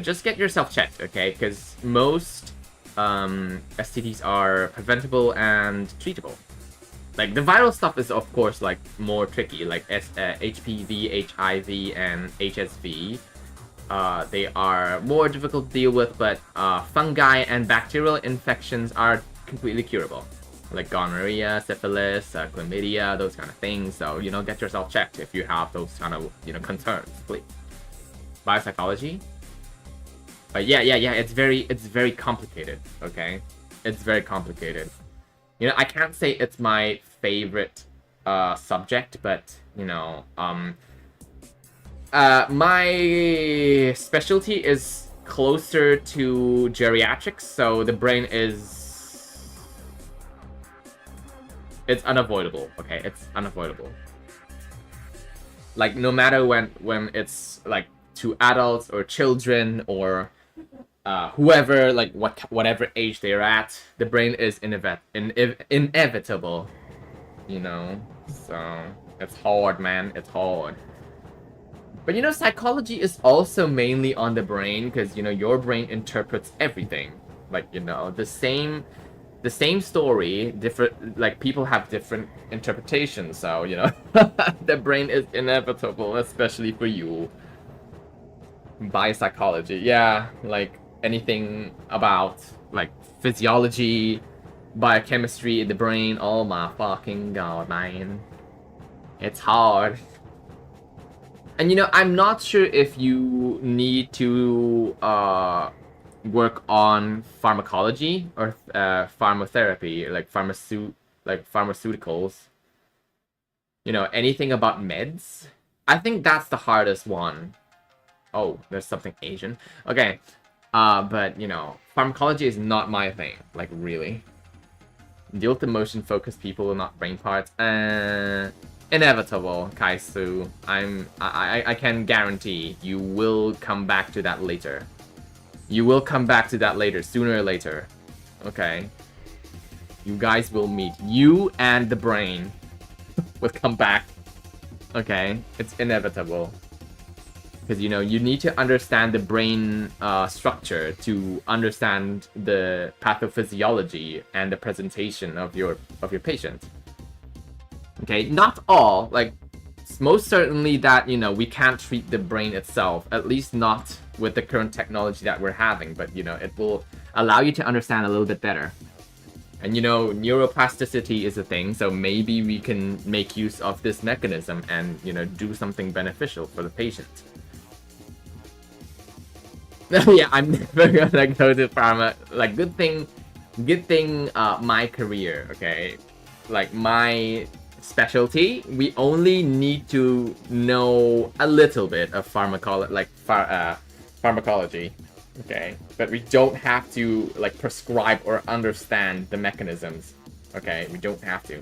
just get yourself checked, okay? Because most STDs are preventable and treatable. Like, the viral stuff is, of course, like, more tricky, like HPV, HIV, and HSV. They are more difficult to deal with, but fungi and bacterial infections are completely curable. Like gonorrhea, syphilis, chlamydia, those kind of things. So, get yourself checked if you have those kind of, concerns, please. Biopsychology? Yeah, it's very complicated, okay? It's very complicated. I can't say it's my favorite subject, but, my specialty is closer to geriatrics, so the brain it's unavoidable, okay? It's unavoidable. Like, no matter when it's, like, to adults or children or whoever, like, whatever age they're at, the brain is inevitable, So, it's hard, man. It's hard. But, psychology is also mainly on the brain because, your brain interprets everything. Like, the same story, different, like, people have different interpretations, so, the brain is inevitable, especially for you. Biopsychology, yeah, like, anything about, like, physiology, biochemistry in the brain, oh my fucking god, man. It's hard. And, I'm not sure if you need to, work on pharmacology or pharmacotherapy, like pharmaceuticals. Anything about meds. I think that's the hardest one. Oh, there's something Asian. Okay, but pharmacology is not my thing. Like, really. Deal with emotion focused people, not brain parts. Inevitable, Kaisu. I can guarantee you will come back to that later. You will come back to that later, sooner or later. Okay. You guys will meet. You and the brain will come back. Okay? It's inevitable. Because, you need to understand the brain structure to understand the pathophysiology and the presentation of your patient. Okay? Not all. Like, most certainly that, we can't treat the brain itself. At least not with the current technology that we're having, but it will allow you to understand a little bit better. And neuroplasticity is a thing, so maybe we can make use of this mechanism and do something beneficial for the patient. Yeah, I'm never gonna go to pharma. Like, good thing my career, okay? Like, my specialty, we only need to know a little bit of pharmacology, okay? But we don't have to, like, prescribe or understand the mechanisms, okay? We don't have to.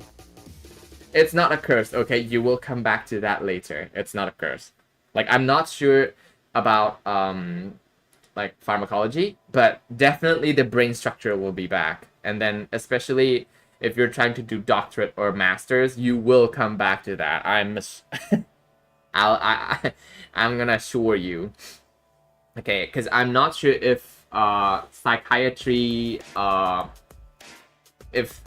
It's not a curse, okay? You will come back to that later. It's not a curse. Like, I'm not sure about, like, pharmacology, but definitely the brain structure will be back. And then, especially if you're trying to do doctorate or masters, you will come back to that. I'm gonna assure you. Okay, because I'm not sure if psychiatry, if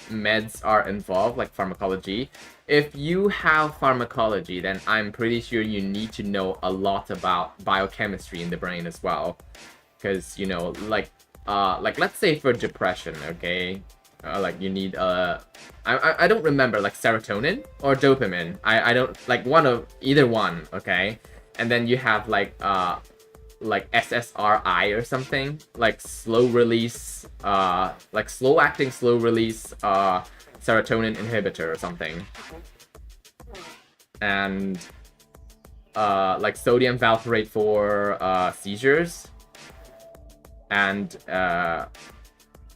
meds are involved, like pharmacology. If you have pharmacology, then I'm pretty sure you need to know a lot about biochemistry in the brain as well. Because, like let's say for depression, okay? Like, you need, I don't remember, like, serotonin or dopamine. I don't, like, either one, okay? And then you have, like SSRI or something, like slow release, like slow acting, slow release, serotonin inhibitor or something. And, like sodium valproate for, seizures. And,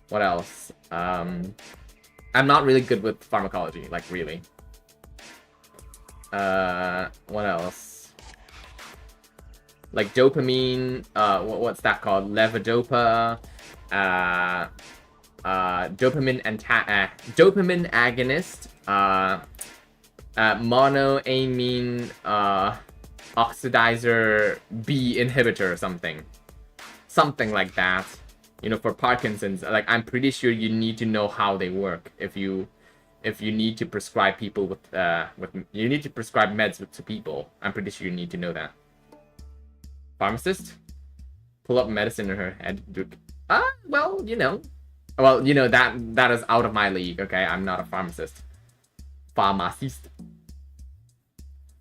what else? I'm not really good with pharmacology, like, really. What else? like dopamine, what's that called? Levodopa, dopamine agonist, monoamine oxidizer B inhibitor or something like that. You know, for Parkinson's, like I'm pretty sure you need to know how they work if you need to prescribe people with you need to prescribe meds to people. I'm pretty sure you need to know that. Pharmacist, pull up medicine in her head. Well, you know that is out of my league. Okay, I'm not a pharmacist. Pharmacist.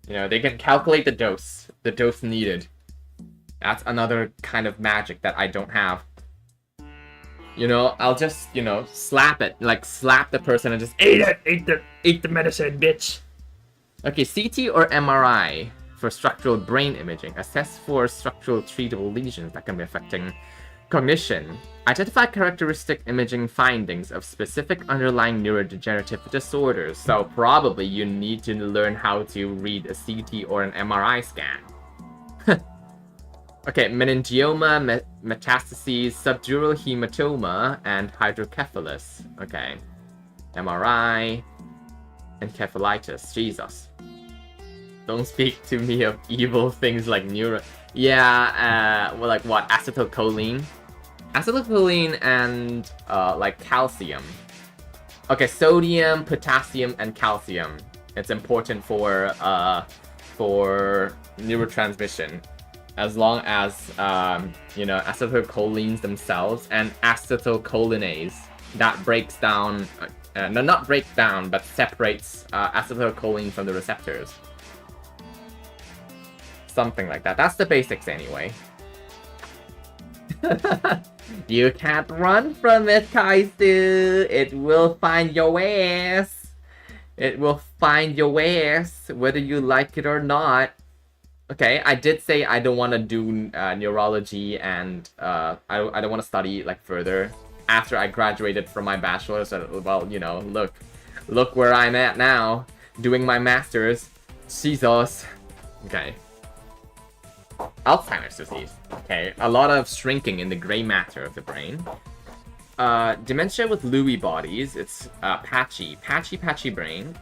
You know, they can calculate the dose needed. That's another kind of magic that I don't have. You know, I'll just, you know, slap it, like slap the person and just eat the medicine, bitch. Okay, CT or MRI for structural brain imaging. Assess for structural treatable lesions that can be affecting cognition. Identify characteristic imaging findings of specific underlying neurodegenerative disorders. So probably you need to learn how to read a CT or an MRI scan. Okay, meningioma, metastases, subdural hematoma, and hydrocephalus. Okay. MRI, encephalitis. Jesus. Don't speak to me of evil things like neuro... Yeah, well, like what? Acetylcholine? Acetylcholine and, like, calcium. Okay, sodium, potassium, and calcium. It's important for neurotransmission. As long as, you know, acetylcholines themselves and acetylcholinase that breaks down, no, not break down, but separates acetylcholine from the receptors. Something like that. That's the basics anyway. You can't run from it, Kaisu. It will find your ass. It will find your ass, whether you like it or not. Okay, I did say I don't want to do neurology and I don't want to study like further after I graduated from my bachelor's. Well, you know, look where I'm at now, doing my master's. Jesus. Okay. Alzheimer's disease. Okay, a lot of shrinking in the gray matter of the brain. Dementia with Lewy bodies. It's patchy brain.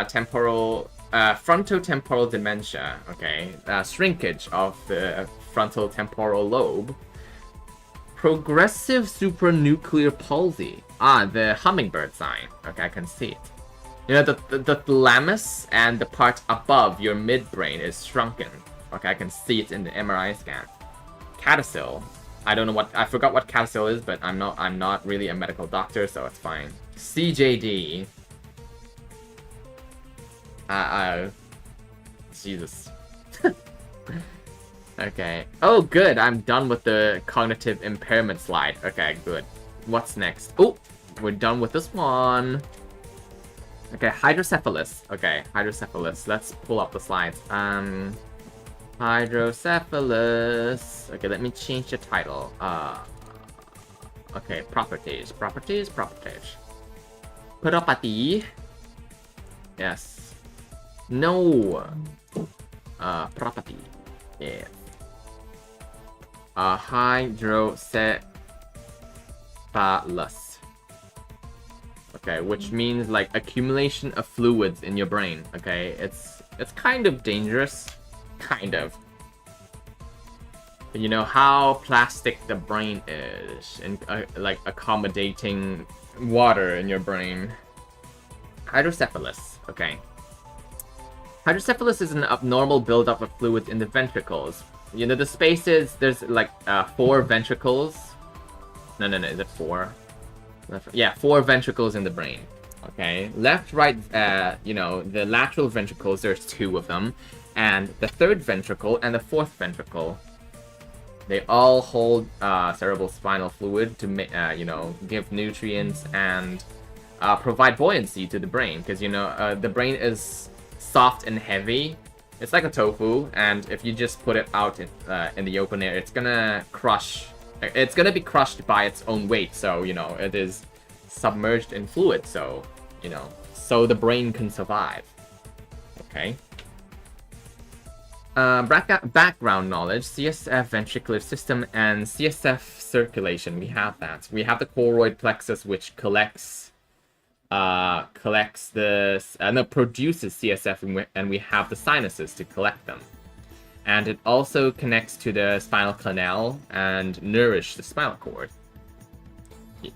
Temporal. Frontotemporal dementia, okay, shrinkage of the frontal temporal lobe. Progressive supranuclear palsy. The hummingbird sign. Okay, I can see it. You know, the thalamus and the part above your midbrain is shrunken. Okay, I can see it in the MRI scan. CADASIL. I don't know I forgot what CADASIL is, but I'm not really a medical doctor, so it's fine. CJD. Jesus. Okay. Oh, good. I'm done with the cognitive impairment slide. Okay, good. What's next? Oh, we're done with this one. Okay, hydrocephalus. Okay, hydrocephalus. Let's pull up the slides. Hydrocephalus. Okay, let me change the title. Okay, properties. Property. Yes. No. Property. Yeah. Hydrocephalus. Okay, which means like accumulation of fluids in your brain. Okay, it's kind of dangerous. Kind of. You know how plastic the brain is, and like accommodating water in your brain. Hydrocephalus. Okay. Hydrocephalus is an abnormal buildup of fluids in the ventricles. You know, the spaces, there's like 4 ventricles. No, is it 4? Yeah, 4 ventricles in the brain. Okay, left, right, you know, the lateral ventricles, there's 2 of them. And the 3rd ventricle and the 4th ventricle, they all hold cerebral spinal fluid to, you know, give nutrients and provide buoyancy to the brain. Because, you know, the brain is soft and heavy. It's like a tofu, and if you just put it out in the open air, it's gonna crush. It's gonna be crushed by its own weight. So, you know, it is submerged in fluid. So, you know, so the brain can survive. Okay. Background knowledge, CSF ventricular system, and CSF circulation. We have that. We have the choroid plexus, which produces CSF, and we have the sinuses to collect them. And it also connects to the spinal canal and nourish the spinal cord.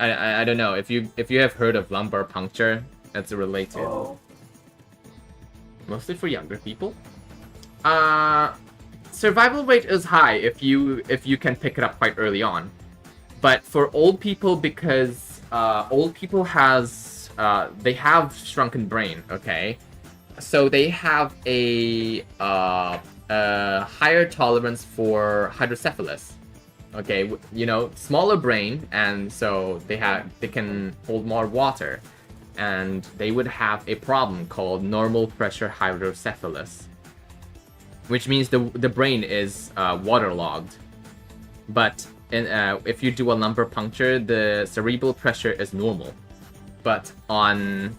I don't know if you have heard of lumbar puncture. It's related. Mostly for younger people. Survival rate is high if you can pick it up quite early on, but for old people, because old people they have shrunken brain, okay, so they have a higher tolerance for hydrocephalus, okay, you know, smaller brain, and so they can hold more water, and they would have a problem called normal pressure hydrocephalus, which means the brain is waterlogged. But if you do a lumbar puncture, the cerebral pressure is normal. But on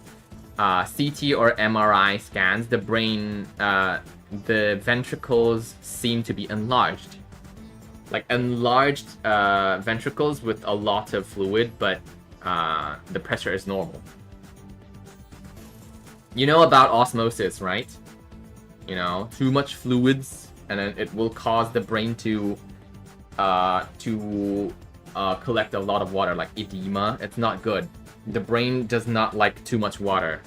CT or MRI scans, the brain, the ventricles seem to be enlarged. Like enlarged ventricles with a lot of fluid, but the pressure is normal. You know about osmosis, right? You know, too much fluids, and then it will cause the brain to collect a lot of water, like edema. It's not good. The brain does not like too much water.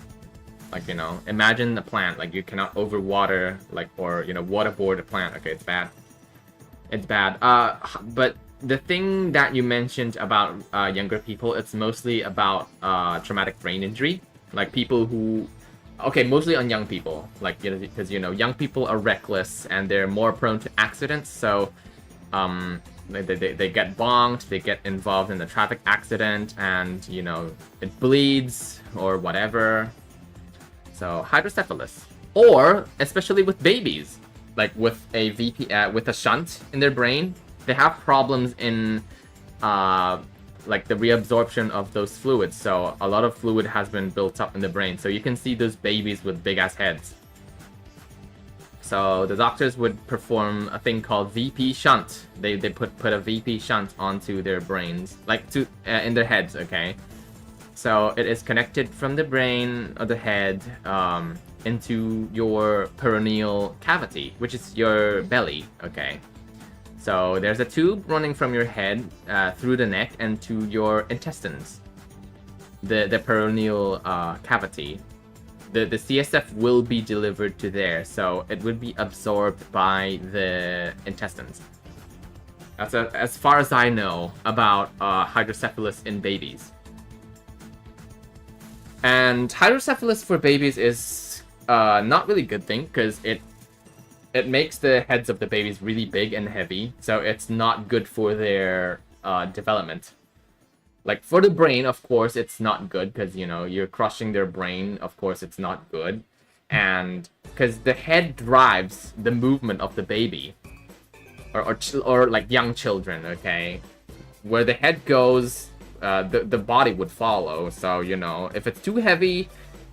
Like, you know, imagine a plant, like you cannot overwater, like, or, you know, waterboard a plant. Okay, it's bad. It's bad. But the thing that you mentioned about younger people, it's mostly about traumatic brain injury, like people who. Okay, mostly on young people, like, you know, because, you know, young people are reckless and they're more prone to accidents, so they get bonked, they get involved in a traffic accident, and, you know, it bleeds or whatever. So hydrocephalus, or especially with babies, like with a with a shunt in their brain, they have problems in like the reabsorption of those fluids, so a lot of fluid has been built up in the brain, so you can see those babies with big ass heads. So the doctors would perform a thing called VP shunt. They put a VP shunt onto their brains, like to in their heads, okay? So it is connected from the brain or the head into your perineal cavity, which is your belly, okay? So there's a tube running from your head through the neck and to your intestines, the perineal cavity. The CSF will be delivered to there, so it would be absorbed by the intestines. That's as far as I know about hydrocephalus in babies. And hydrocephalus for babies is not really a good thing, because it makes the heads of the babies really big and heavy, so it's not good for their development. Like, for the brain, of course, it's not good, because, you know, you're crushing their brain, of course, it's not good. And, because the head drives the movement of the baby. Or like, young children, okay? Where the head goes, the body would follow, so, you know, if it's too heavy,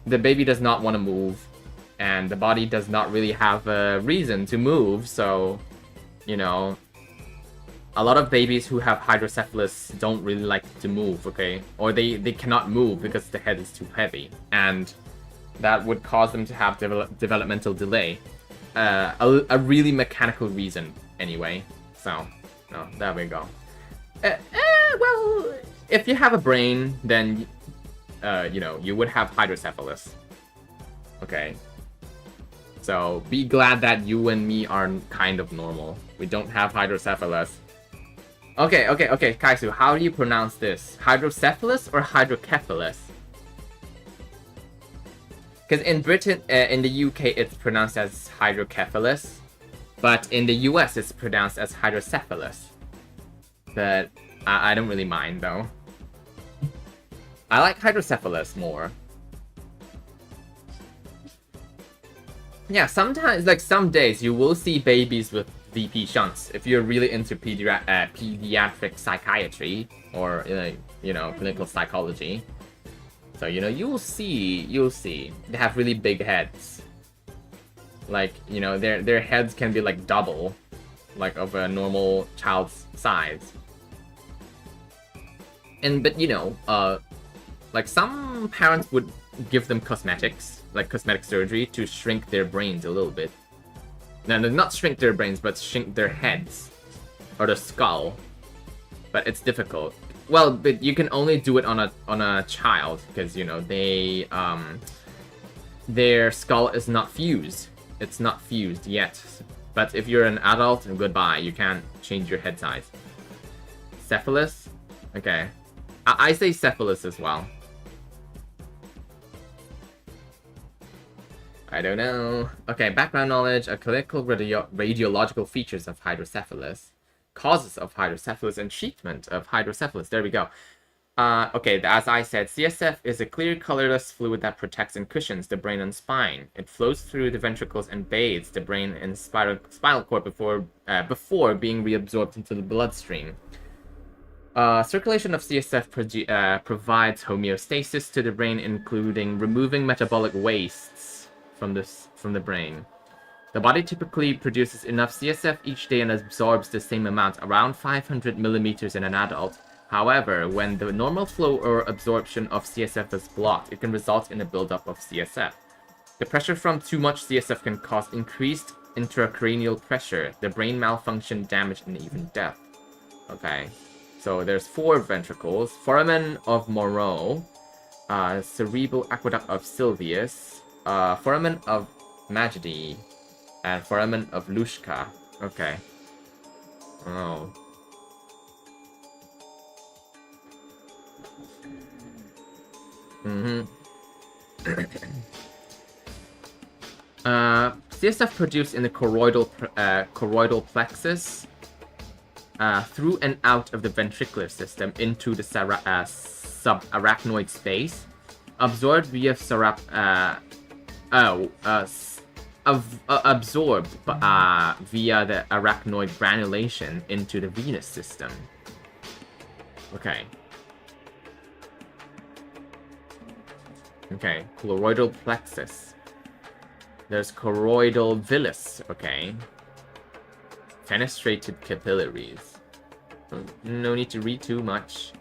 the baby does not want to move. And the body does not really have a reason to move, so, you know, a lot of babies who have hydrocephalus don't really like to move, okay? Or they cannot move because the head is too heavy, and that would cause them to have developmental delay. A really mechanical reason, anyway. So, no, there we go. Well, if you have a brain, then, you know, you would have hydrocephalus. Okay. So, be glad that you and me are kind of normal. We don't have hydrocephalus. Okay, Kaisu, how do you pronounce this? Hydrocephalus or hydrocephalus? Because in Britain, in the UK, it's pronounced as hydrocephalus, but in the US, it's pronounced as hydrocephalus. But I don't really mind, though. I like hydrocephalus more. Yeah, sometimes, like some days, you will see babies with VP shunts. If you're really into pediatric psychiatry or, you know, clinical psychology. So, you know, you'll see. They have really big heads. Like, you know, their heads can be like double, like of a normal child's size. But you know, like some parents would give them cosmetics, like cosmetic surgery, to shrink their brains a little bit. No, not shrink their brains, but shrink their heads or the skull. But it's difficult. Well, but you can only do it on a child because, you know, they their skull is not fused. It's not fused yet. But if you're an adult, goodbye. You can't change your head size. Cephalus? Okay. I say cephalus as well. I don't know. Okay, background knowledge, clinical radiological features of hydrocephalus, causes of hydrocephalus, and treatment of hydrocephalus. There we go. Okay, as I said, CSF is a clear, colorless fluid that protects and cushions the brain and spine. It flows through the ventricles and bathes the brain and spinal cord before being reabsorbed into the bloodstream. Circulation of CSF provides homeostasis to the brain, including removing metabolic wastes from the brain. The body typically produces enough CSF each day and absorbs the same amount, around 500 millimeters in an adult. However, when the normal flow or absorption of CSF is blocked, it can result in a buildup of CSF. The pressure from too much CSF can cause increased intracranial pressure, the brain malfunction, damage, and even death. Okay, so there's 4 ventricles: foramen of Moreau, cerebral aqueduct of Sylvius, foramen of Magedy, and foramen of Luschka. Okay. Oh. CSF produced in the choroidal plexus, through and out of the ventricular system into the subarachnoid space, absorbed via absorbed via the arachnoid granulation into the venous system. Okay. Okay, choroidal plexus. There's choroidal villus, okay. Fenestrated capillaries. No need to read too much.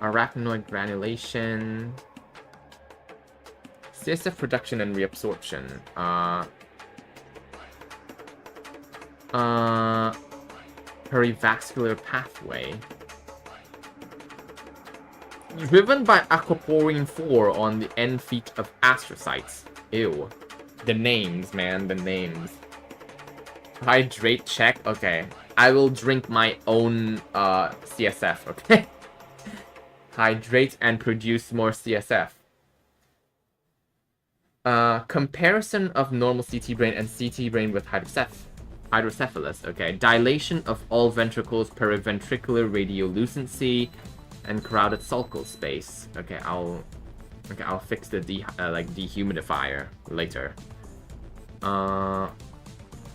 Arachnoid granulation. CSF production and reabsorption. Perivascular pathway. Driven by aquaporin 4 on the end feet of astrocytes. Ew. The names, man, the names. Hydrate check. Okay. I will drink my own CSF, okay? Hydrate and produce more CSF. Comparison of normal CT brain and CT brain with hydrocephalus. Okay. Dilation of all ventricles, periventricular radiolucency, and crowded sulcal space. Okay, I'll fix the dehumidifier later.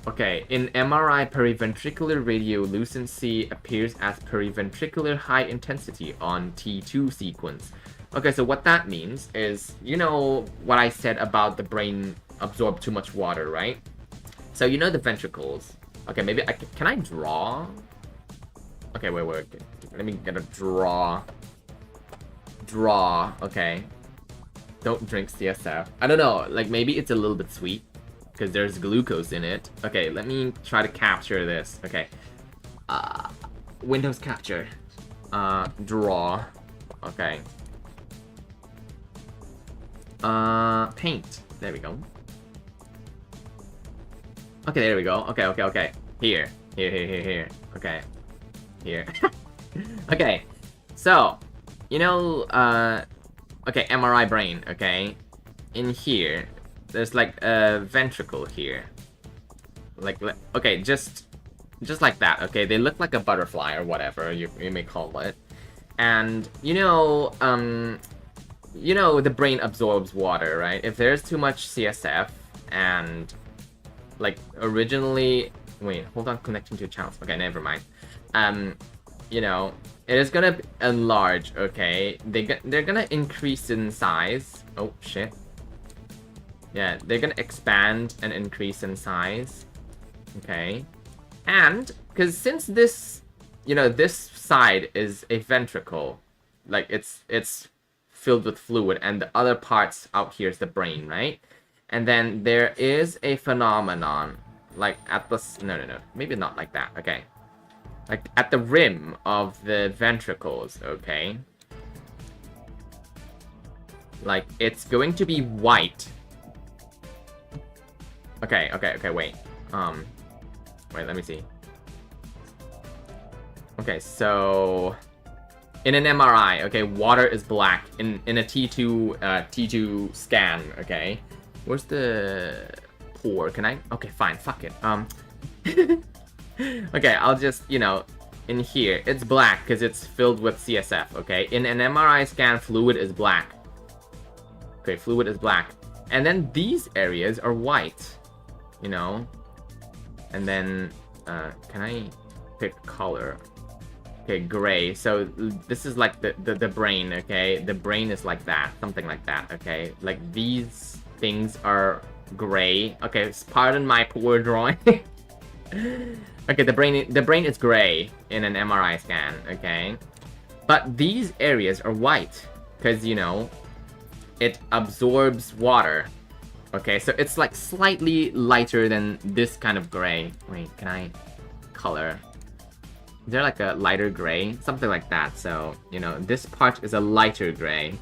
Okay, in MRI, periventricular radiolucency appears as periventricular high intensity on T2 sequence. Okay, so what that means is, you know what I said about the brain absorb too much water, right? So you know the ventricles. Okay, maybe can I draw? Okay, wait. Let me get a draw. Okay. Don't drink CSF. I don't know, like maybe it's a little bit sweet because there's glucose in it. Okay, let me try to capture this. Okay. Windows capture. Draw. Okay. Paint. There we go. Okay, there we go. Okay. Here. Okay. Here. Okay. So, you know, okay, MRI brain, okay? In here, there's like a ventricle here. Like, okay, just like that, okay? They look like a butterfly or whatever you may call it. And, you know, the brain absorbs water, right? If there's too much CSF and, like, originally... Wait, hold on, connecting to channels. Okay, never mind. You know, it is gonna enlarge, okay? They're gonna increase in size. Oh, shit. Yeah, they're gonna expand and increase in size. Okay. And, because since this, you know, this side is a ventricle, like, it's filled with fluid, and the other parts out here is the brain, right? And then there is a phenomenon, like, at the... No, maybe not like that, okay. Like, at the rim of the ventricles, okay? Like, it's going to be white. Okay, wait. Wait, let me see. Okay, so... In an MRI, okay, water is black. In a T2 scan, okay? Where's the pore? Can I... Okay, fine, fuck it. Okay, I'll just, you know, in here, it's black because it's filled with CSF, okay? In an MRI scan, fluid is black. Okay, fluid is black. And then these areas are white, you know? And then, can I pick color? Okay, gray. So this is like the brain, okay? The brain is like that, something like that, okay? Like these things are gray. Okay, pardon my poor drawing. Okay, the brain is gray in an MRI scan, okay? But these areas are white because, you know, it absorbs water. Okay, so it's like slightly lighter than this kind of gray. Wait, can I color? Is there like a lighter gray? Something like that. So, you know, this part is a lighter gray.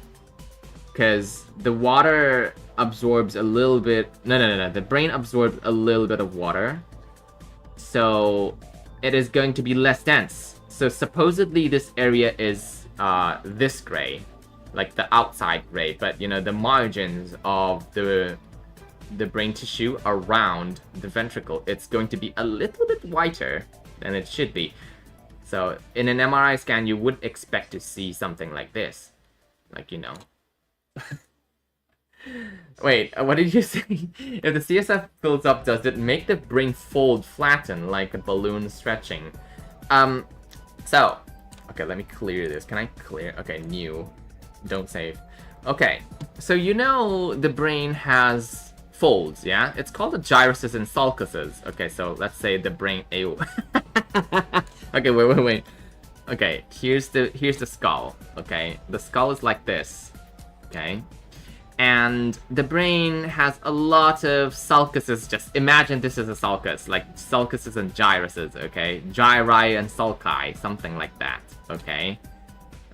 Because the water absorbs a little bit... No. The brain absorbs a little bit of water. So, it is going to be less dense. So, supposedly this area is this gray. Like the outside gray. But, you know, the margins of the brain tissue around the ventricle, it's going to be a little bit whiter than it should be. So, in an MRI scan, you would expect to see something like this. Like, you know. Wait, what did you say? If the CSF fills up, does it make the brain fold flatten like a balloon stretching? So, okay, let me clear this. Can I clear? Okay, new. Don't save. Okay, so you know the brain has folds, yeah? It's called the gyruses and sulcuses. Okay, so let's say the brain... Okay, wait. Okay, here's the skull, okay? The skull is like this, okay? And the brain has a lot of sulcuses. Just imagine this is a sulcus, like sulcuses and gyruses, okay? Gyri and sulci, something like that, okay?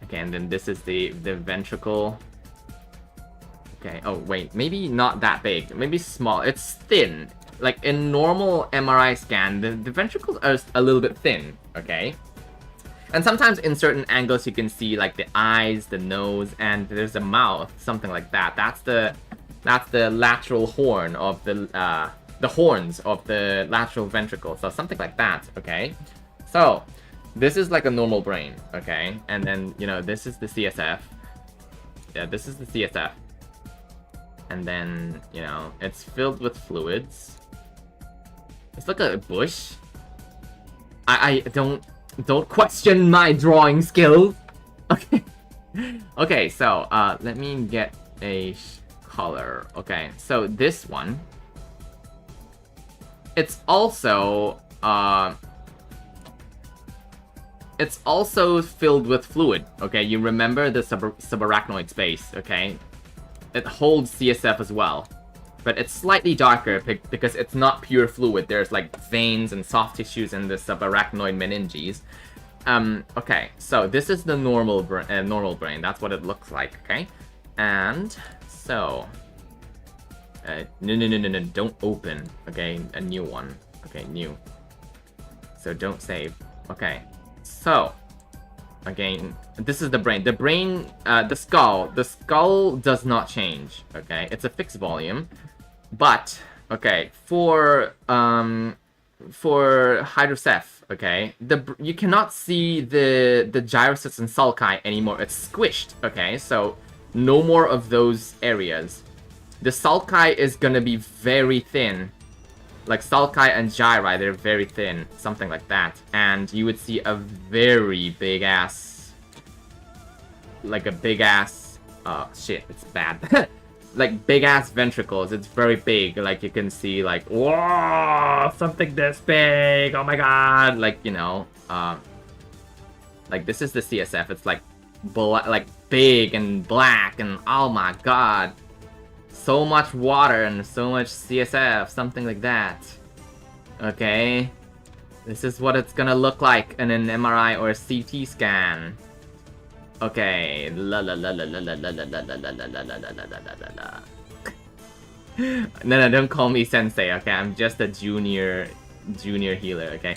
Okay, and then this is the ventricle. Okay, oh wait, maybe not that big, maybe small. It's thin. Like in normal MRI scan, the ventricles are a little bit thin, okay? And sometimes in certain angles you can see like the eyes, the nose, and there's a mouth, something like that. That's the lateral horn of the horns of the lateral ventricle. So something like that, okay? So this is like a normal brain, okay? And then, you know, this is the CSF. Yeah, this is the CSF. And then, you know, it's filled with fluids. It's like a bush. I don't question my drawing skills. Okay. Okay, so let me get a color. Okay, so this one, it's also filled with fluid. Okay, you remember the subarachnoid space, okay? It holds CSF as well. But it's slightly darker because it's not pure fluid. There's like veins and soft tissues in the subarachnoid meninges. Okay, so this is the normal brain. That's what it looks like, okay? And so... no, don't open. Okay, a new one. Okay, new. So don't save. Okay, so... Again, this is the brain. The brain, the skull does not change, okay? It's a fixed volume. But, okay, for hydroceph, okay, you cannot see the gyruses and sulci anymore. It's squished, okay? So, no more of those areas. The sulci is gonna be very thin. Like sulci and gyri, they're very thin, something like that. And you would see a very big ass, like a big ass, shit, it's bad. like big ass ventricles. It's very big. Like you can see like, whoa, something this big. Oh my god. Like, you know, like this is the CSF. It's like big and black and oh my god. So much water and so much CSF, something like that. Okay. This is what it's gonna look like in an MRI or a CT scan. Okay. La la la la la la la la la la la la la la la la. No, don't call me sensei, okay? I'm just a junior healer, okay?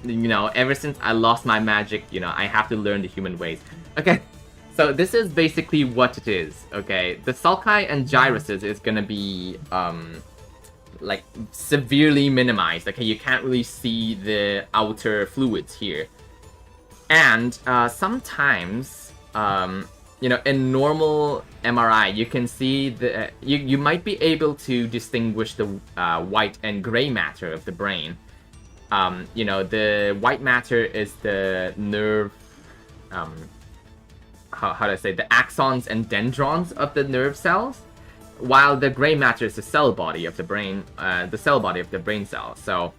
You know, ever since I lost my magic, you know, I have to learn the human ways. Okay, so this is basically what it is, okay? The sulci and gyruses is gonna be, like, severely minimized, okay? You can't really see the outer fluids here. And, sometimes, you know, in normal MRI, you can see the, you might be able to distinguish the white and gray matter of the brain. You know, the white matter is the nerve, how do I say, the axons and dendrons of the nerve cells, while the gray matter is the cell body of the brain, the cell body of the brain cell. So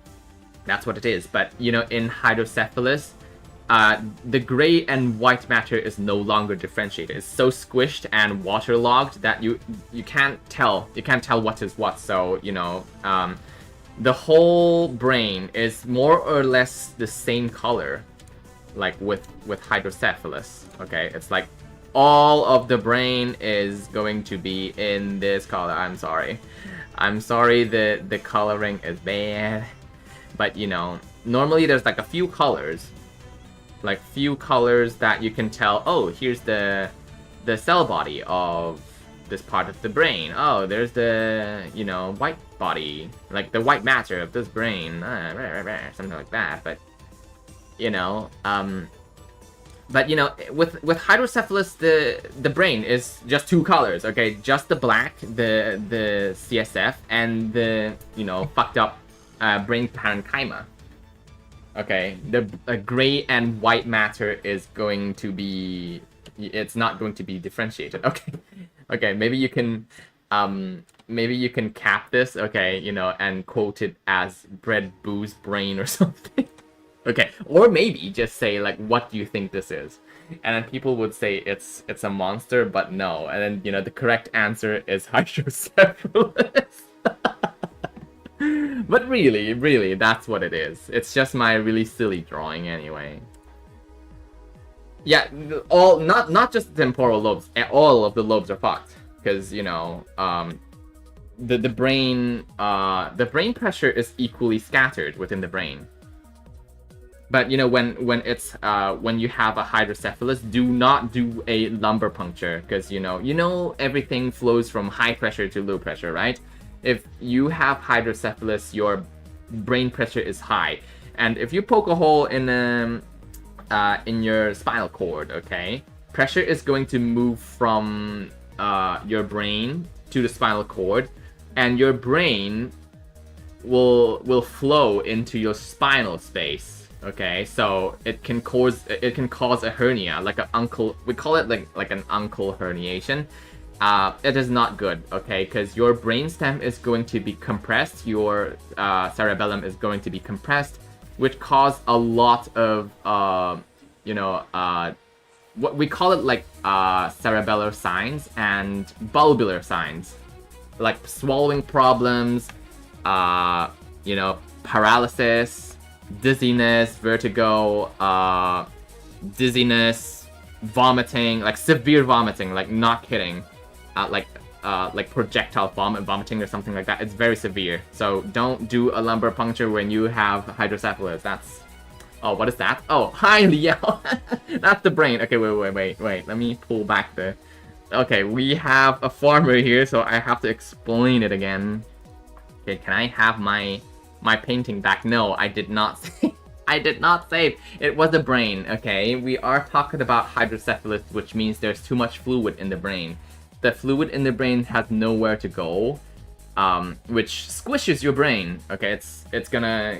that's what it is. But, you know, in hydrocephalus, the gray and white matter is no longer differentiated. It's so squished and waterlogged that you can't tell. You can't tell what is what. So, you know, the whole brain is more or less the same color, like with hydrocephalus. Okay, it's like all of the brain is going to be in this color. I'm sorry the coloring is bad, but you know, normally there's like a few colors that you can tell. Oh, here's the cell body of this part of the brain. Oh, there's the, you know, white body, like the white matter of this brain, something like that. But you know, with hydrocephalus, the brain is just two colors. Okay, just the black, the CSF, and the, you know, fucked up brain parenchyma. Okay, the gray and white matter is going to be, it's not going to be differentiated. Okay, okay, maybe you can cap this, okay, you know, and quote it as Bread Boo's brain or something. Okay, or maybe just say like, what do you think this is? And then people would say it's a monster, but no. And then, you know, the correct answer is hydrocephalus. But really, that's what it is. It's just my really silly drawing anyway. Yeah, not just the temporal lobes. All of the lobes are fucked, because, you know, the brain pressure is equally scattered within the brain. But you know, when you have a hydrocephalus, do not do a lumbar puncture, because you know everything flows from high pressure to low pressure, right? If you have hydrocephalus, your brain pressure is high, and if you poke a hole in your spinal cord, okay, pressure is going to move from your brain to the spinal cord, and your brain will flow into your spinal space. Okay, so it can cause a hernia, like we call it like an uncle herniation. It is not good, okay, because your brainstem is going to be compressed, your cerebellum is going to be compressed, which cause a lot of what we call it, like cerebellar signs and bulbular signs, like swallowing problems, paralysis, dizziness, vertigo, dizziness, vomiting, like severe vomiting, like not kidding, like projectile vomiting or something like that. It's very severe. So don't do a lumbar puncture when you have hydrocephalus. That's, oh, what is that? Oh, hi, Leo. That's the brain. Okay, wait. Let me pull back the. Okay, we have a farmer here, so I have to explain it again. Okay, can I have my painting back? No, I did not say. I did not say it was the brain. Okay, we are talking about hydrocephalus, which means there's too much fluid in the brain. The fluid in the brain has nowhere to go, which squishes your brain. Okay, it's gonna,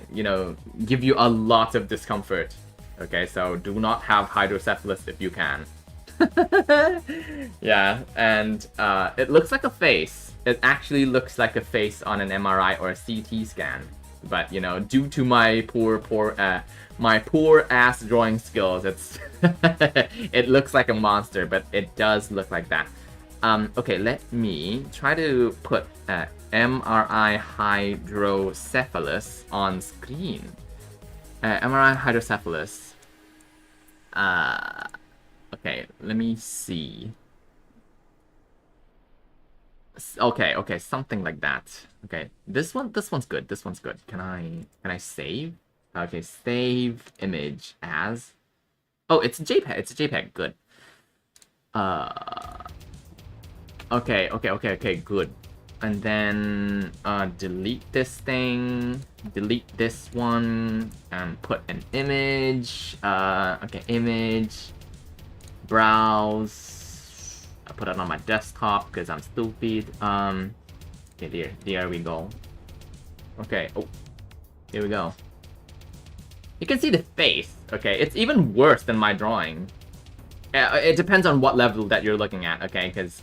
give you a lot of discomfort. Okay, so do not have hydrocephalus if you can. Yeah, and it looks like a face. It actually looks like a face on an MRI or a CT scan. But, you know, due to my poor ass drawing skills, it's it looks like a monster, but it does look like that. Okay, let me try to put MRI hydrocephalus on screen. MRI hydrocephalus. Okay, let me see. Okay, something like that. Okay, this one's good. This one's good. Can I save? Okay, save image as. Oh, it's a JPEG. It's a JPEG. Good. Okay, good. And then delete this thing, delete this one, and put an image. Okay, image, browse. I put it on my desktop because I'm stupid. Okay, there we go. Okay, oh, here we go. You can see the face. Okay, it's even worse than my drawing. It depends on what level that you're looking at. Okay, because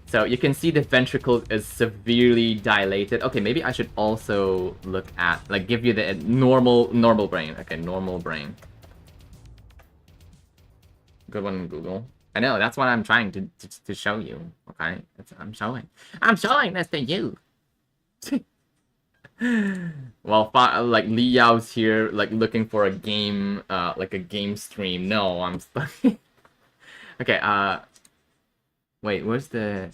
so you can see the ventricle is severely dilated. Okay, maybe I should also look at, like, give you the normal brain. Okay, normal brain. Good one, Google. I know, that's what I'm trying to show you. Okay, I'm showing this to you. Well, like Li Yao's here, like looking for a game, like a game stream. No, I'm stuck. Okay, wait, where's the?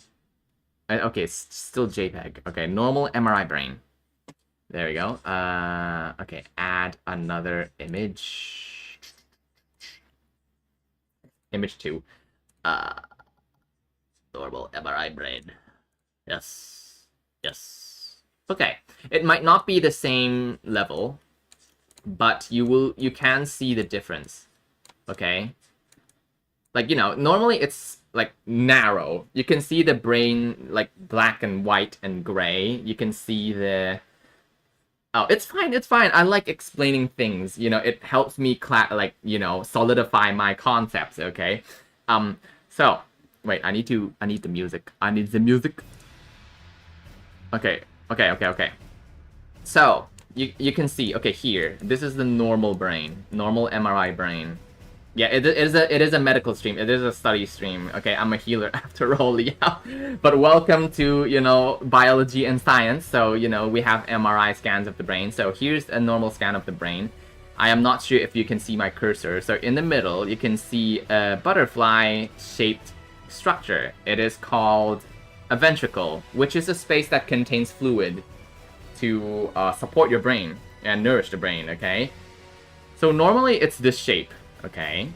Okay, it's still JPEG. Okay, normal MRI brain. There we go. Okay, add another image. Image 2. Normal MRI brain. Yes. Okay, it might not be the same level, but you can see the difference. Okay, like, you know, normally it's like narrow. You can see the brain like black and white and gray. You can see the. Oh, it's fine. I like explaining things. You know, it helps me solidify my concepts. Okay, so wait, I need the music. I need the music. Okay. So you can see, okay, here, this is the normal brain, normal MRI brain. Yeah, it is a medical stream. It is a study stream. Okay, I'm a healer after all, yeah. But welcome to, you know, biology and science. So, you know, we have MRI scans of the brain. So here's a normal scan of the brain. I am not sure if you can see my cursor. So in the middle, you can see a butterfly-shaped structure. It is called a ventricle, which is a space that contains fluid to support your brain and nourish the brain, okay? So normally it's this shape, okay?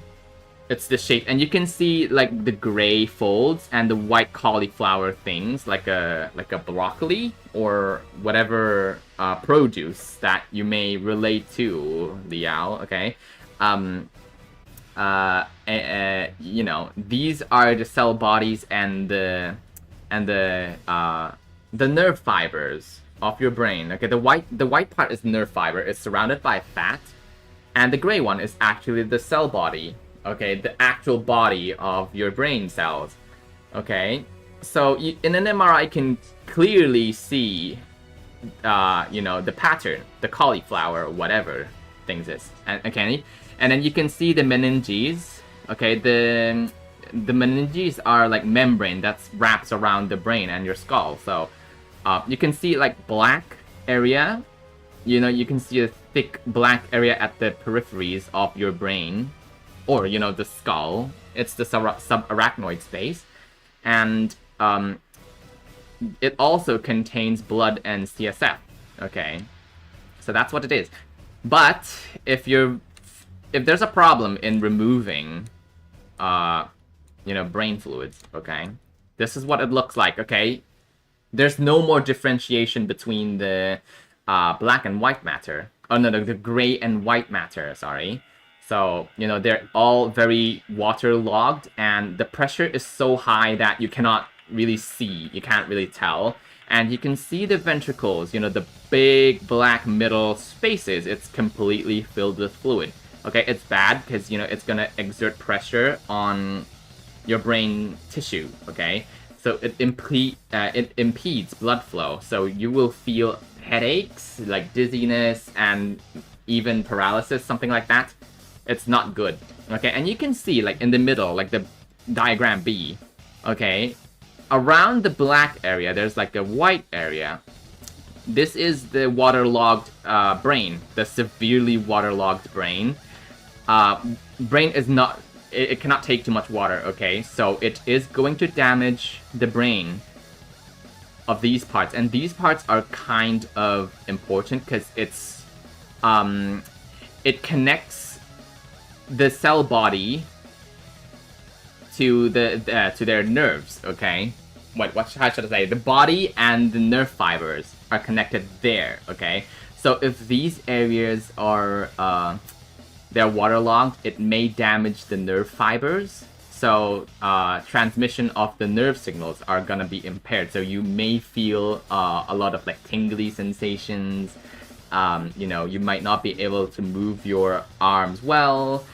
It's this shape, and you can see like the gray folds and the white cauliflower things, like a broccoli or whatever produce that you may relate to, Liao, okay? You know, these are the cell bodies and the nerve fibers of your brain. Okay, the white part is nerve fiber. It's surrounded by fat, and the gray one is actually the cell body. Okay, the actual body of your brain cells. Okay, so in an MRI, you can clearly see, you know, the pattern, the cauliflower, or whatever things is, and okay, and then you can see the meninges. Okay, the meninges are like membrane that wraps around the brain and your skull. So you can see like black area. You know, you can see a thick black area at the peripheries of your brain, or, you know, the skull. It's the subarachnoid space, and it also contains blood and CSF. Okay, so that's what it is. But if there's a problem in removing you know, brain fluids, okay, this is what it looks like. Okay, there's no more differentiation between the black and white matter. Oh no, the gray and white matter, sorry. So, you know, they're all very waterlogged, and the pressure is so high that you cannot really see, you can't really tell. And you can see the ventricles, you know, the big black middle spaces, it's completely filled with fluid. Okay, it's bad because, you know, it's gonna exert pressure on your brain tissue, okay? So it impedes blood flow, so you will feel headaches, like dizziness, and even paralysis, something like that. It's not good, okay? And you can see, like, in the middle, like the diagram B, okay? Around the black area, there's like a white area. This is the waterlogged brain, the severely waterlogged brain. Brain is not, it cannot take too much water, okay? So it is going to damage the brain of these parts. And these parts are kind of important because it's, it connects the cell body to to their nerves, okay? How should I say? The body and the nerve fibers are connected there, okay? So if these areas are, they're waterlogged, it may damage the nerve fibers. So transmission of the nerve signals are gonna be impaired. So you may feel a lot of like tingly sensations. You know, you might not be able to move your arms well.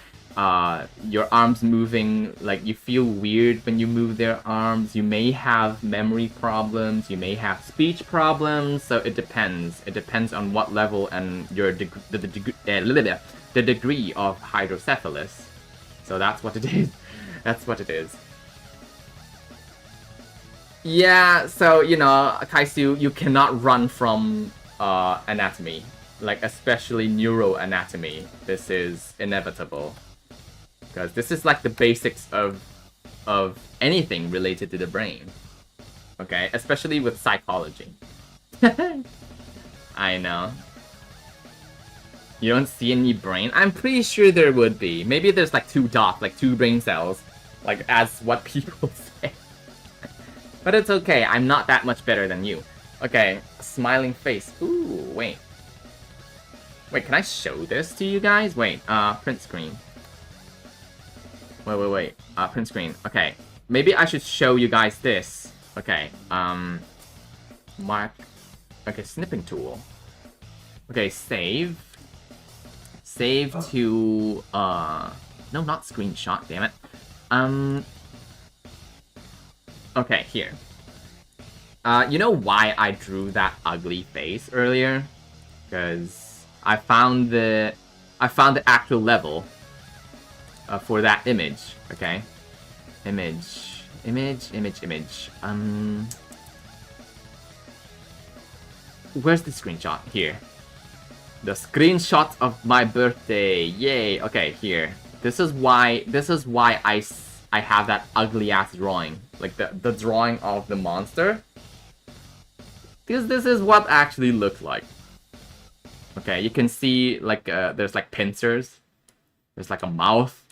Your arms moving, like you feel weird when you move their arms. You may have memory problems. You may have speech problems. So it depends. It depends on what level and your the degree of hydrocephalus. So that's what it is. That's what it is. Yeah, so, you know, Kaisu, you cannot run from anatomy. Like, especially neuroanatomy. This is inevitable. Because this is like the basics of anything related to the brain. Okay? Especially with psychology. I know. You don't see any brain? I'm pretty sure there would be. Maybe there's like two dots, like two brain cells. Like, as what people say. But it's okay, I'm not that much better than you. Okay, smiling face. Ooh, wait. Wait, can I show this to you guys? Wait, print screen. Wait. Print screen. Okay, maybe I should show you guys this. Okay, mark. Okay, snipping tool. Okay, save. Save to, no, not screenshot, damn it. Okay, here. You know why I drew that ugly face earlier? Because I found the actual level for that image, okay? Image. Where's the screenshot? Here. The screenshot of my birthday. Yay. Okay, here. This is why I have that ugly ass drawing. Like the drawing of the monster. Because this is what actually looks like. Okay, you can see like there's like pincers. There's like a mouth.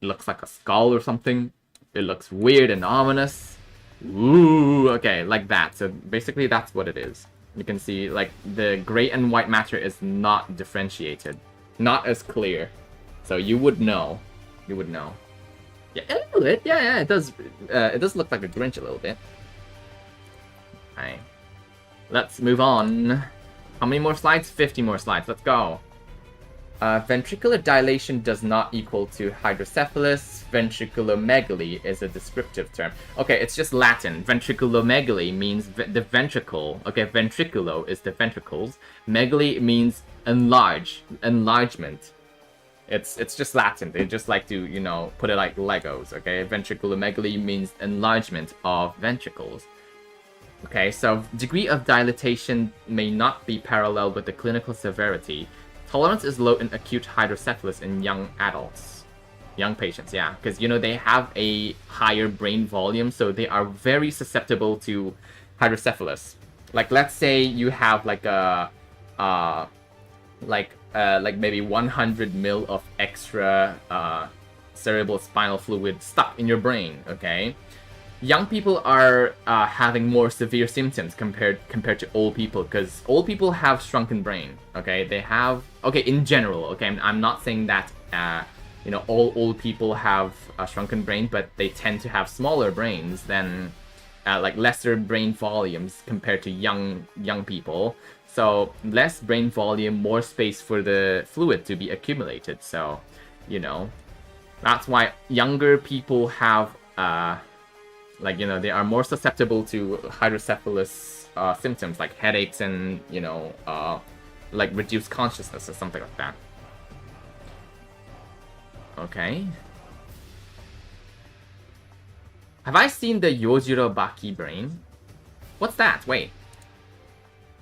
It looks like a skull or something. It looks weird and ominous. Ooh, okay, like that. So basically that's what it is. You can see, like, the gray and white matter is not differentiated. Not as clear. So you would know. You would know. Yeah, a little bit. Yeah, it does look like a Grinch a little bit. Alright. Let's move on. How many more slides? 50 more slides. Let's go. Ventricular dilation does not equal to hydrocephalus. Ventriculomegaly is a descriptive term. Okay, it's just Latin. Ventriculomegaly means the ventricle. Okay, ventriculo is the ventricles. Megaly means enlargement. It's just Latin. They just like to, you know, put it like Legos, okay? Ventriculomegaly means enlargement of ventricles. Okay, so degree of dilatation may not be parallel with the clinical severity. Tolerance is low in acute hydrocephalus in young adults. Young patients, yeah. Because, you know, they have a higher brain volume, so they are very susceptible to hydrocephalus. Like, let's say you have, like, a... like maybe 100 mil of extra cerebral spinal fluid stuck in your brain, okay? Young people are having more severe symptoms compared to old people, because old people have shrunken brain, okay? They have... Okay, in general, okay? I'm not saying that, you know, all old people have a shrunken brain, but they tend to have smaller brains than, like, lesser brain volumes compared to young people. So, less brain volume, more space for the fluid to be accumulated. So, You know, that's why younger people have like, you know, they are more susceptible to hydrocephalus symptoms like headaches and, you know, like reduced consciousness or something like that. Okay. Have I seen the Yojiro Baki brain? What's that? Wait.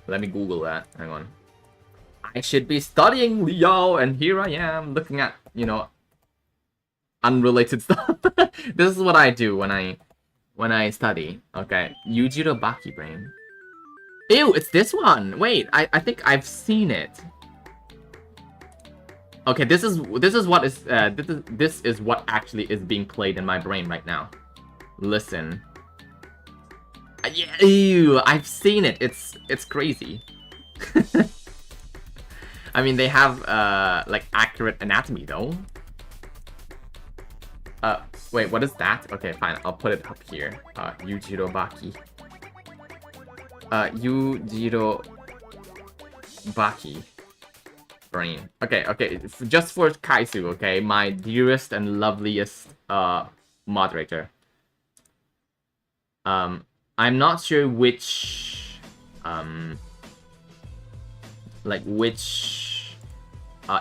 Let me Google that. Hang on. I should be studying Liao, and here I am looking at, you know, unrelated stuff. This is what I do when I study. Okay. Yujiro Baki brain. Ew, it's this one. Wait, I think I've seen it. Okay, this is what is this is what actually is being played in my brain right now. Listen. Ew, I've seen it. It's crazy. I mean, they have like accurate anatomy though. Wait, what is that? Okay, fine. I'll put it up here. Yujiro Baki. Yujiro Baki brain. Okay. Just for Kaisu, okay? My dearest and loveliest moderator. I'm not sure which like which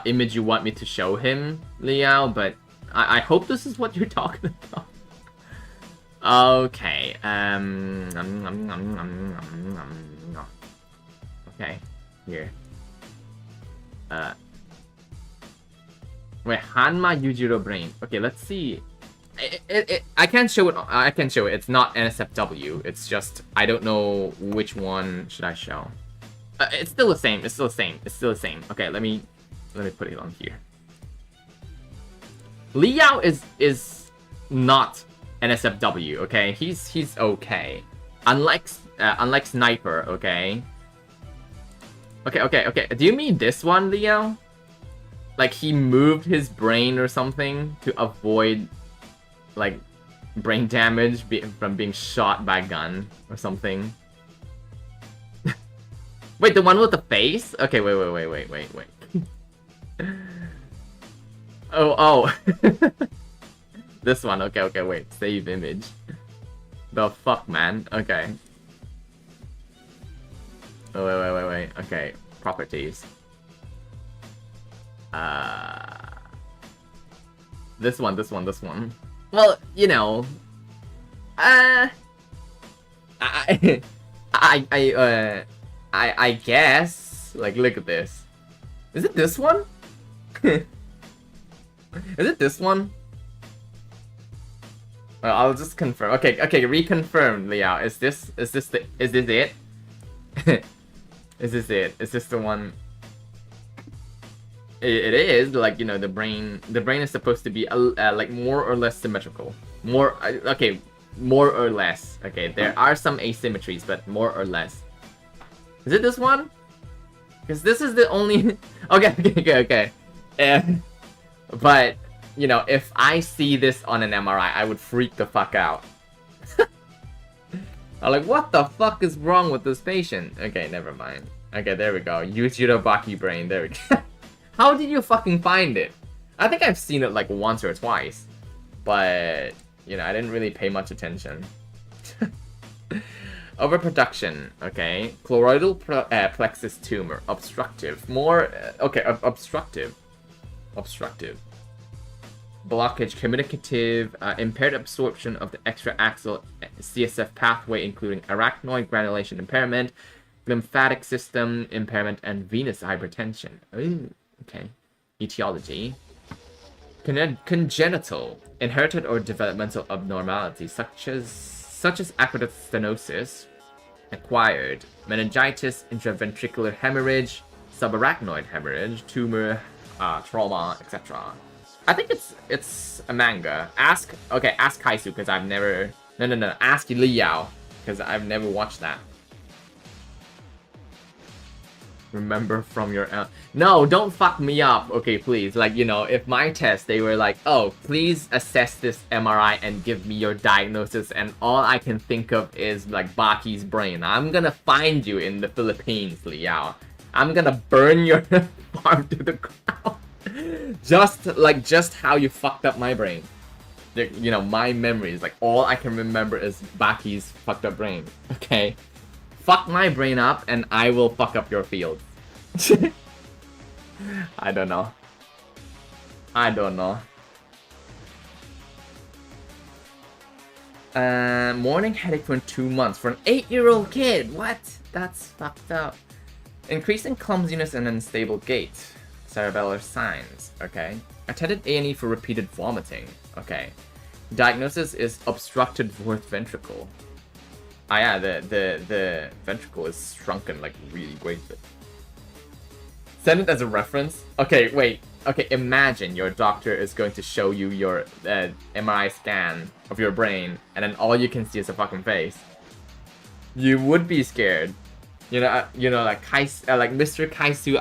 image you want me to show him, Liao, but I hope this is what you're talking about. Okay. Okay. Here. Wait, Hanma Yujiro brain. Okay, let's see. I can't show it. I can show it. It's not NSFW. It's just I don't know which one should I show. It's still the same. It's still the same. Okay, let me put it on here. Liao is not NSFW. Okay, he's okay. Unlike Sniper. Okay. Okay. Do you mean this one, Liao? Like he moved his brain or something to avoid like brain damage from being shot by a gun or something. Wait, the one with the face? Okay, wait. Oh. This one. Okay, wait. Save image. The fuck, man. Okay. Oh, wait. Okay, properties. This one. Well, you know, I guess, like, look at this. Is it this one? Is it this one? Well, I'll just confirm. Okay, reconfirm, Liao. Is this it? Is this it? Is this the one? It is, like, you know, the brain is supposed to be like more or less symmetrical. More or less. Okay, there are some asymmetries, but more or less. Is it this one? Because this is the only. Okay. But you know, if I see this on an MRI, I would freak the fuck out. I'm like, what the fuck is wrong with this patient? Okay, never mind. Okay, there we go. Yujiro Baki brain. There we go. How did you fucking find it? I think I've seen it like once or twice, but you know, I didn't really pay much attention. Overproduction. Okay, choroidal plexus tumor, obstructive. More obstructive. Blockage, communicative, impaired absorption of the extra-axial CSF pathway, including arachnoid granulation impairment, lymphatic system impairment, and venous hypertension. Ooh, okay. Etiology. Congenital, inherited or developmental abnormalities such as aqueduct stenosis, acquired, meningitis, intraventricular hemorrhage, subarachnoid hemorrhage, tumor, trauma, etc. I think it's a manga. Ask Kaisu, because I've never. No. Ask Liao, because I've never watched that. Remember from your. No, don't fuck me up, okay, please. Like, you know, if my test they were like, oh, please assess this MRI and give me your diagnosis, and all I can think of is like Baki's brain. I'm gonna find you in the Philippines, Liao. I'm gonna burn your farm to the ground. just how you fucked up my brain. You know, my memories, like all I can remember is Baki's fucked up brain. Okay, fuck my brain up, and I will fuck up your field. I don't know. I don't know. Morning headache for 2 months for an 8-year-old kid. What? That's fucked up. Increasing clumsiness and unstable gait. Cerebellar signs. Okay. Attended A&E for repeated vomiting. Okay. Diagnosis is obstructed fourth ventricle. Ah yeah, the ventricle is shrunken like really great. Send it as a reference. Okay, wait. Okay, imagine your doctor is going to show you your MRI scan of your brain, and then all you can see is a fucking face. You would be scared. You know, like like Mr. Kaisu,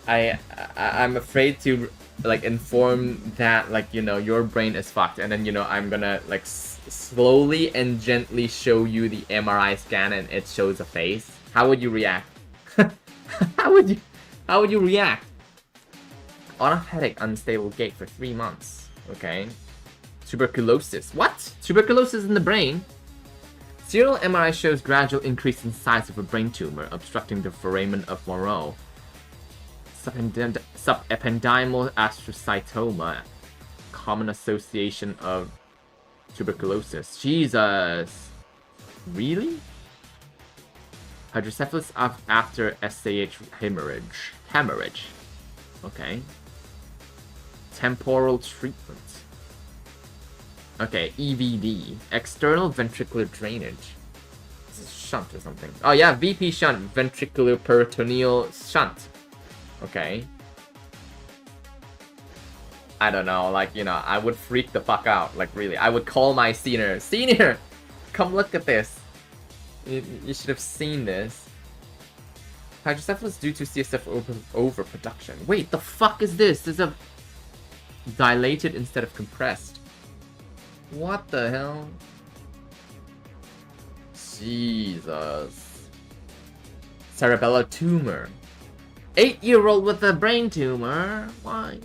I'm afraid to like inform that like your brain is fucked, and then I'm gonna like slowly and gently show you the MRI scan, and it shows a face. How would you react? How would you react? On-off headache, unstable gait for 3 months. Okay. Tuberculosis. What? Tuberculosis in the brain? Serial MRI shows gradual increase in size of a brain tumor, obstructing the foramen of Moreau. Subependymal astrocytoma. Common association of tuberculosis. Jesus. Really? Hydrocephalus after SAH hemorrhage. Okay. Temporal treatment. Okay, EVD. External ventricular drainage. This is shunt or something. Oh yeah, VP shunt. Ventricular peritoneal shunt. Okay. I don't know, like, I would freak the fuck out. Like, really. I would call my senior. Senior! Come look at this. You should have seen this. Hydrocephalus due to CSF overproduction. Wait, the fuck is this? This is a dilated instead of compressed. What the hell? Jesus. Cerebellar tumor. 8-year-old with a brain tumor? Why?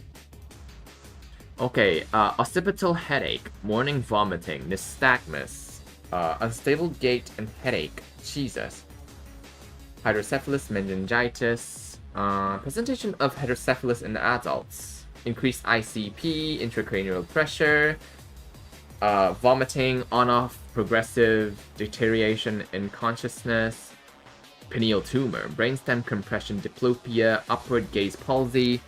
Okay, occipital headache, morning vomiting, nystagmus, unstable gait and headache. Jesus. Hydrocephalus, meningitis, presentation of hydrocephalus in adults, increased ICP, intracranial pressure, vomiting, on-off progressive deterioration in consciousness, pineal tumor, brainstem compression, diplopia, upward gaze palsy,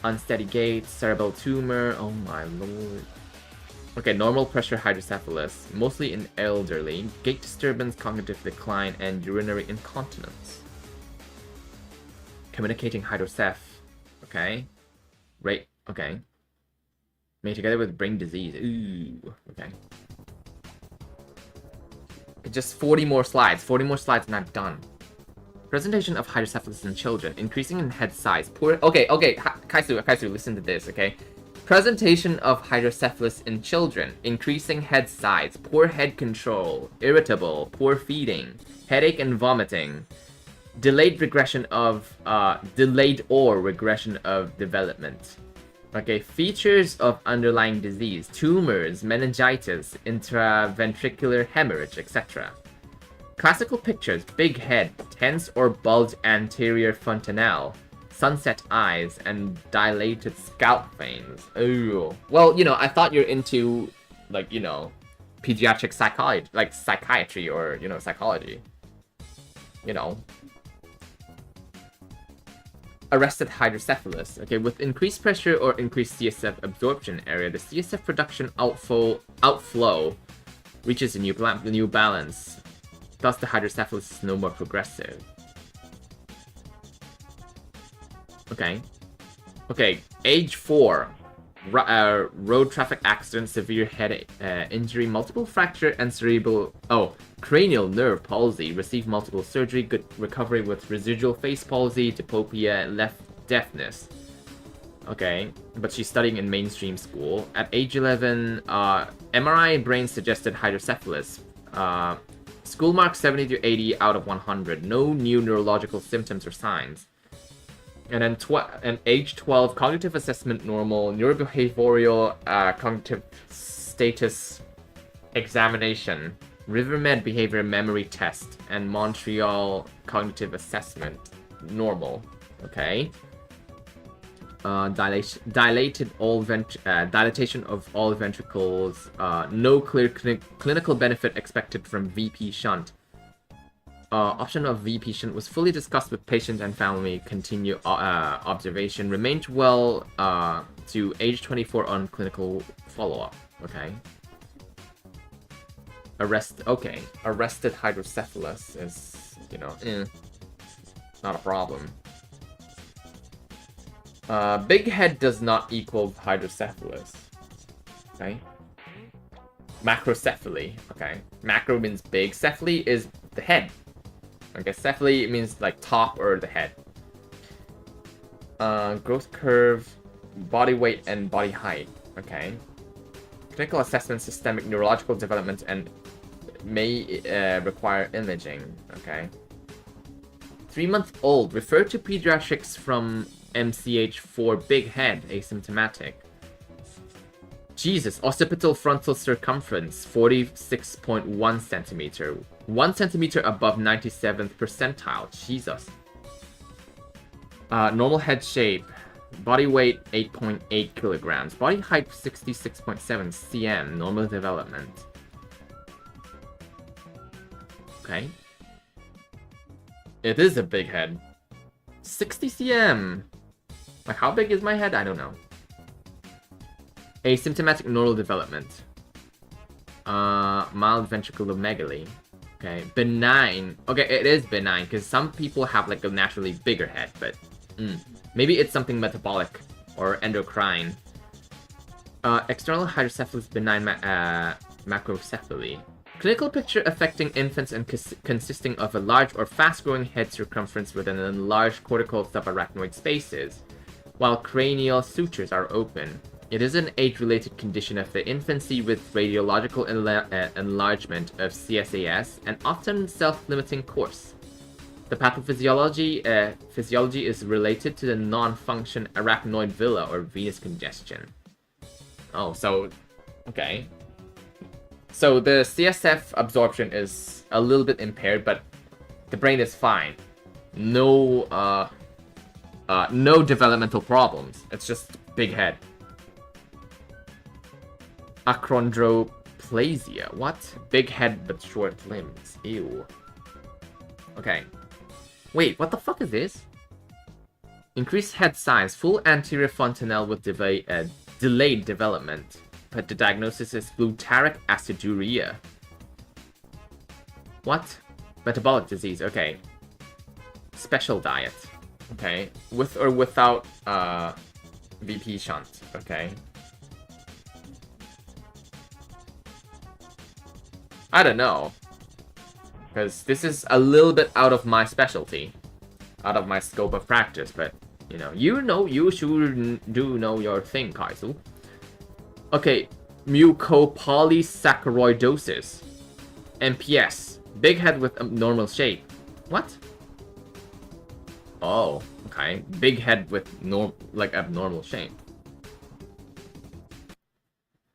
unsteady gait, cerebral tumor. Oh my lord. Okay, normal pressure hydrocephalus, mostly in elderly, gait disturbance, cognitive decline, and urinary incontinence. Communicating hydroceph. Okay. Right. Okay. Made together with brain disease. Ooh. Okay. Just 40 more slides. 40 more slides and I'm done. Presentation of hydrocephalus in children. Increasing in head size. Poor. Okay. Kaisu, listen to this, okay? Presentation of hydrocephalus in children. Increasing head size. Poor head control. Irritable. Poor feeding. Headache and vomiting. Delayed regression of regression of development. Okay, features of underlying disease, tumors, meningitis, intraventricular hemorrhage, etc. Classical pictures, big head, tense or bulged anterior fontanelle, sunset eyes, and dilated scalp veins. Ooh. Well, I thought you're into, like, pediatric psychology, like psychiatry or, psychology. Arrested hydrocephalus. Okay, with increased pressure or increased CSF absorption area, the CSF production outflow reaches a new balance. Thus, the hydrocephalus is no more progressive. Okay. Okay, age 4. Road traffic accident, severe head injury, multiple fracture, and cranial nerve palsy. Received multiple surgery, good recovery with residual face palsy, diplopia, left deafness. Okay, but she's studying in mainstream school. At age 11, MRI brain suggested hydrocephalus. School mark 70 to 80 out of 100. No new neurological symptoms or signs. And then an age 12 cognitive assessment normal, neurobehavioral cognitive status examination, Rivermed behavior memory test, and Montreal cognitive assessment normal. Okay. Dilatation of all ventricles. No clear clinical benefit expected from VP shunt. Option of VP shunt was fully discussed with patient and family. Continue observation. Remained well to age 24 on clinical follow-up. Okay. Arrested hydrocephalus is, you know, not a problem. Big head does not equal hydrocephalus. Okay. Macrocephaly. Okay. Macro means big. Cephaly is the head. Okay. Cephaly means like top or the head. Growth curve, body weight, and body height. Okay. Clinical assessment, systemic neurological development, and may require imaging. Okay. 3-month-old. Refer to pediatrics from MCH for big head, asymptomatic. Jesus. Occipital frontal circumference, 46.1 centimeter. 1 centimeter above 97th percentile. Jesus. Normal head shape. Body weight, 8.8 kilograms. Body height, 66.7 cm. Normal development. Okay. It is a big head. 60 cm. Like, how big is my head? I don't know. Asymptomatic neural development. Mild ventriculomegaly. Okay. Benign. Okay, it is benign, because some people have, like, a naturally bigger head, but... maybe it's something metabolic or endocrine. External hydrocephalus, benign macrocephaly. Clinical picture affecting infants and consisting of a large or fast-growing head circumference with an enlarged cortical subarachnoid spaces, while cranial sutures are open. It is an age-related condition of the infancy with radiological enlargement of CSAS and often self-limiting course. The pathophysiology physiology is related to the non-function arachnoid villa or venous congestion. Oh, so... okay. So the CSF absorption is a little bit impaired, but the brain is fine. No developmental problems. It's just big head. Achondroplasia. What? Big head but short limbs. Ew. Okay. Wait, what the fuck is this? Increased head size. Full anterior fontanelle with delayed development. But the diagnosis is glutaric aciduria. What? Metabolic disease. Okay. Special diet. Okay. With or without VP shunt. Okay. I don't know. Because this is a little bit out of my specialty. Out of my scope of practice, but you should do know your thing, Kaizu. Okay, mucopolysaccharidosis. MPS. Big head with abnormal shape. What? Oh, okay. Big head with abnormal shape.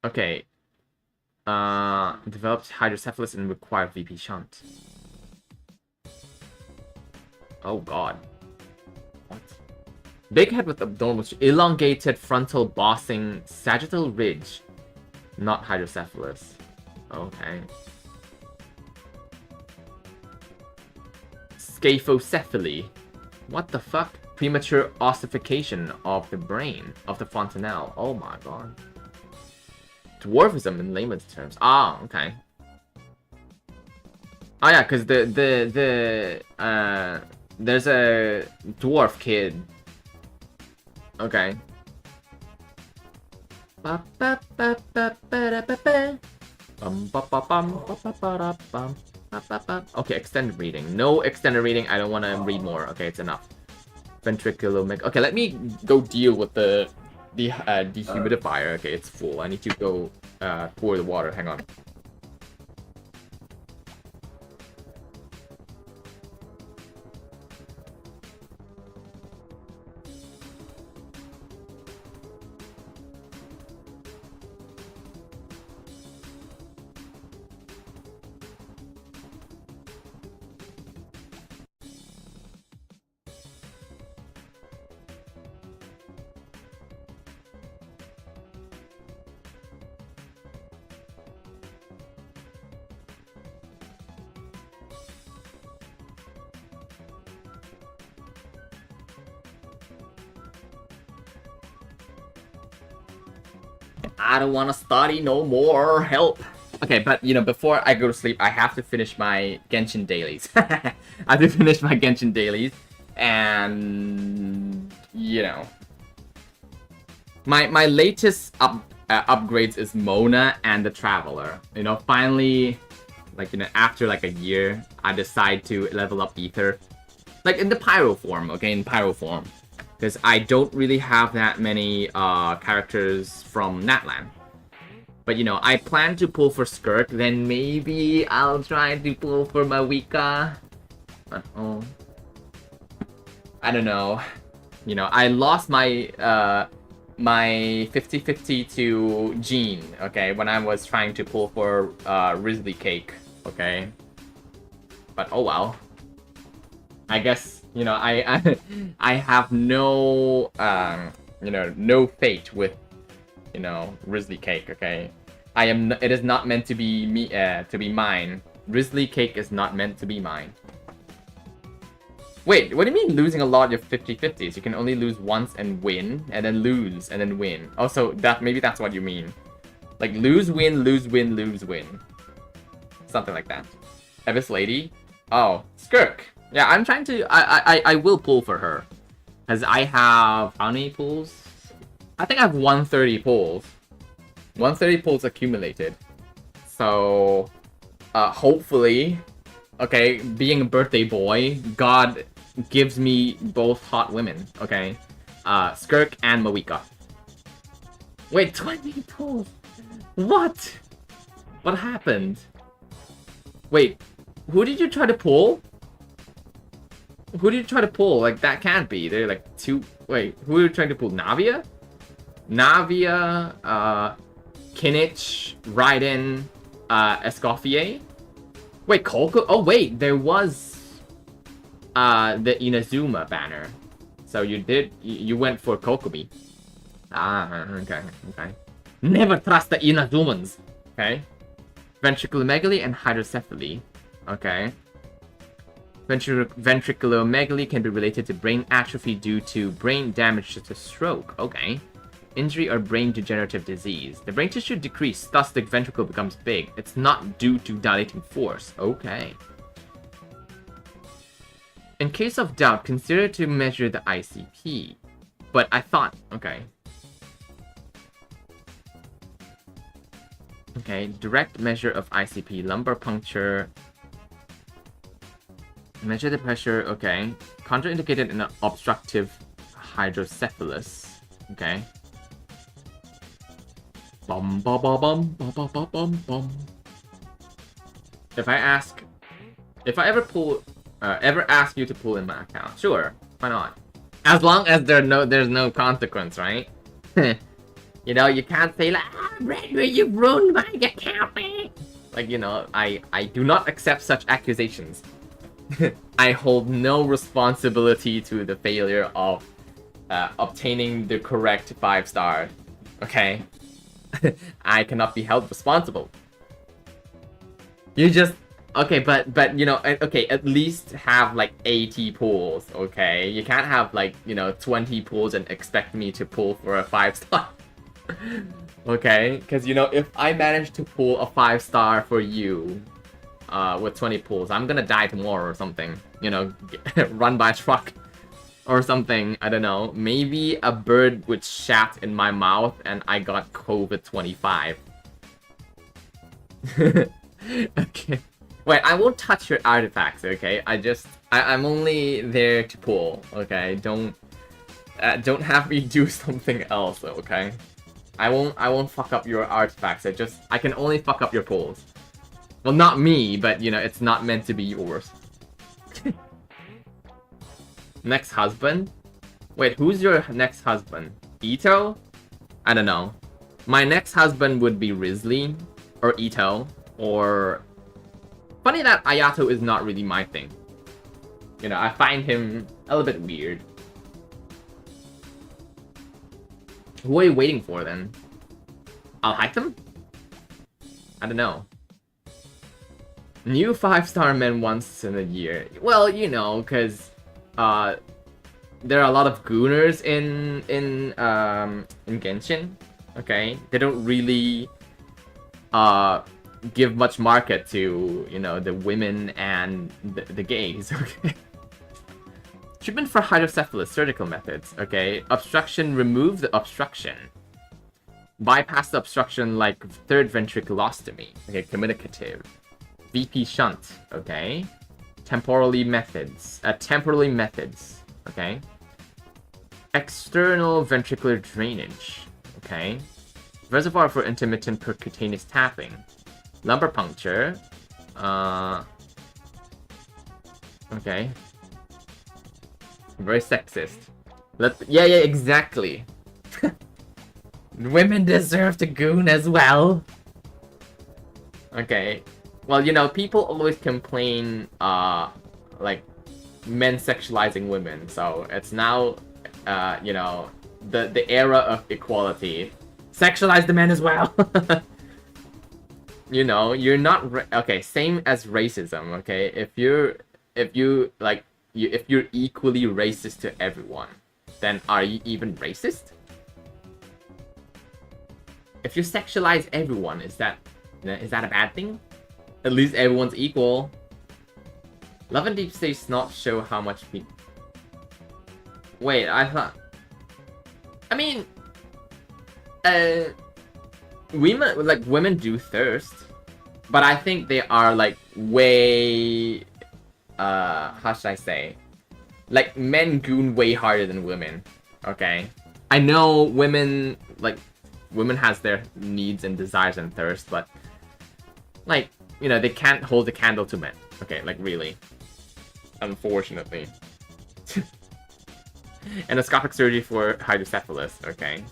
Okay. Developed hydrocephalus and required VP shunt. Oh god. What? Big head with abnormal elongated frontal bossing sagittal ridge. Not hydrocephalus. Okay. Scaphocephaly. What the fuck? Premature ossification of the brain, of the fontanelle. Oh my god. Dwarfism in layman's terms. Ah, okay. Oh yeah, because there's a dwarf kid. Okay. Okay, extended reading. No extended reading. I don't want to read more. Okay, it's enough. Ventriculomegaly. Okay, let me go deal with the dehumidifier. Okay, it's full. I need to go pour the water. Hang on. I don't want to study no more. Help. Okay, but you know, before I go to sleep, I have to finish my Genshin dailies. I have to finish my Genshin dailies, and you know, my latest upgrades is Mona and the Traveler. You know, finally, like, you know, after like a year, I decide to level up Ether, like in the Pyro form. Okay, in Pyro form, because I don't really have that many characters from Natlan. But you know, I plan to pull for Skirk, then maybe I'll try to pull for Mawika. But oh, I don't know. You know, I lost my my 50-50 to Jean, okay, when I was trying to pull for Risley Cake, okay. But oh well. I guess, you know, I have no you know, no fate with, you know, Risley Cake, okay. It is not meant to be me to be mine. Risley Cake is not meant to be mine. Wait, what do you mean losing a lot of 50-50s? You can only lose once and win, and then lose, and then win. Also, maybe that's what you mean. Like, lose, win, lose, win, lose, win. Something like that. Evis Lady? Oh, Skirk. Yeah, I'm trying to... I will pull for her. Because I have... How many pulls? I think I have 130 pulls. 130 pulls accumulated. So... hopefully... Okay, being a birthday boy, God gives me both hot women, okay? Skirk and Mawika. Wait, 20 pulls? What? What happened? Wait, who did you try to pull? Who did you try to pull? Like, that can't be. They're like two... Wait, who are you trying to pull? Navia? Navia, Kinich, Raiden, Escoffier? Wait, Koko? Oh, wait, there was the Inazuma banner. So you went for Kokomi. Ah, okay. Never trust the Inazumans. Okay. Ventriculomegaly and hydrocephaly. Okay. Ventriculomegaly can be related to brain atrophy due to brain damage to stroke. Okay. Injury or brain degenerative disease. The brain tissue decreases, thus the ventricle becomes big. It's not due to dilating force. Okay. In case of doubt, consider to measure the ICP. But I thought... Okay. Okay, direct measure of ICP. Lumbar puncture. Measure the pressure. Okay. Contraindicated in an obstructive hydrocephalus. Okay. Bum bum bum bum bum bum bum bum. If I ever ask you to pull in my account, sure, why not? As long as there's no consequence, right? You know, you can't say like, Redwood, you ruined my account, man. Like, you know, I do not accept such accusations. I hold no responsibility to the failure of obtaining the correct 5-star. Okay. I cannot be held responsible. You just... Okay, but you know, okay, at least have like 80 pulls, okay? You can't have like, you know, 20 pulls and expect me to pull for a 5-star. Okay? Because, you know, if I manage to pull a 5-star for you with 20 pulls, I'm gonna die tomorrow or something. You know, run by a truck. Or something, I don't know. Maybe a bird would shat in my mouth and I got COVID-25. Okay. Wait, I won't touch your artifacts, okay? I'm only there to pull, okay? Don't have me do something else, okay? I won't fuck up your artifacts. I can only fuck up your pulls. Well, not me, but you know, it's not meant to be yours. Next husband? Wait, who's your next husband? Ito? I don't know. My next husband would be Risley, or Ito, or... Funny that Ayato is not really my thing. You know, I find him a little bit weird. Who are you waiting for, then? Alhaitham? I don't know. New 5-star men once in a year. Well, you know, because... there are a lot of gooners in Genshin. Okay, they don't really give much market to, you know, the women and the gays. Okay. Treatment for hydrocephalus, surgical methods. Okay, obstruction, remove the obstruction. Bypass the obstruction like third ventriculostomy. Okay, communicative. VP shunt. Okay. Temporally methods. Okay. External ventricular drainage. Okay. Reservoir for intermittent percutaneous tapping. Lumbar puncture. Okay. Very sexist. Yeah, exactly. Women deserve to goon as well. Okay. Well, you know, people always complain, like, men sexualizing women. So it's now, you know, the era of equality. Sexualize the men as well. You know, you're not okay. Same as racism. Okay, if you're equally racist to everyone, then are you even racist? If you sexualize everyone, is that a bad thing? At least everyone's equal. Love and Deep Space not show how much we. Wait, I thought. I mean, women do thirst, but I think they are like way. How should I say? Like men goon way harder than women. Okay, I know women has their needs and desires and thirst, but like, you know, they can't hold a candle to men. Okay, like really. Unfortunately. Endoscopic surgery for hydrocephalus, okay.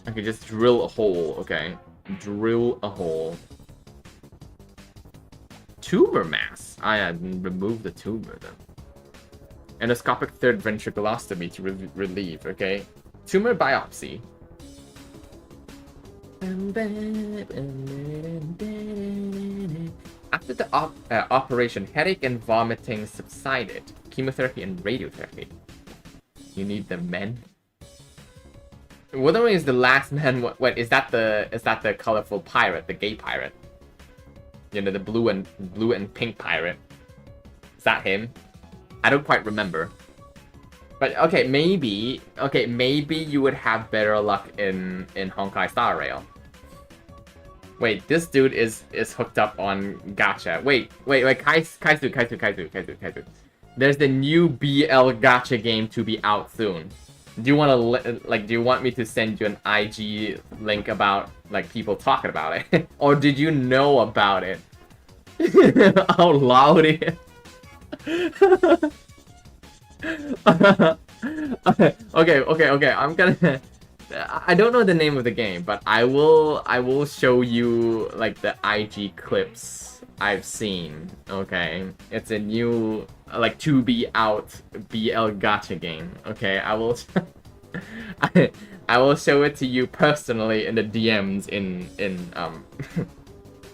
Okay, just drill a hole, okay. Drill a hole. Tumor mass? I had removed the tumor then. Endoscopic third ventriculostomy to relieve, okay. Tumor biopsy. After the operation, headache and vomiting subsided. Chemotherapy and radiotherapy. You need the men. Wuthering is the last man. What is that? The colorful pirate, the gay pirate? You know, the blue and pink pirate. Is that him? I don't quite remember. But okay, maybe you would have better luck in Honkai Star Rail. Wait, this dude is hooked up on gacha. Wait, Kaizu. There's the new BL gacha game to be out soon. Do you want to do you want me to send you an IG link about like people talking about it, or did you know about it? How loud it is. Okay. I'm gonna. I don't know the name of the game, but I will show you like the IG clips I've seen. Okay, it's a new like to be out BL gacha game. Okay, I will I will show it to you personally in the DMs in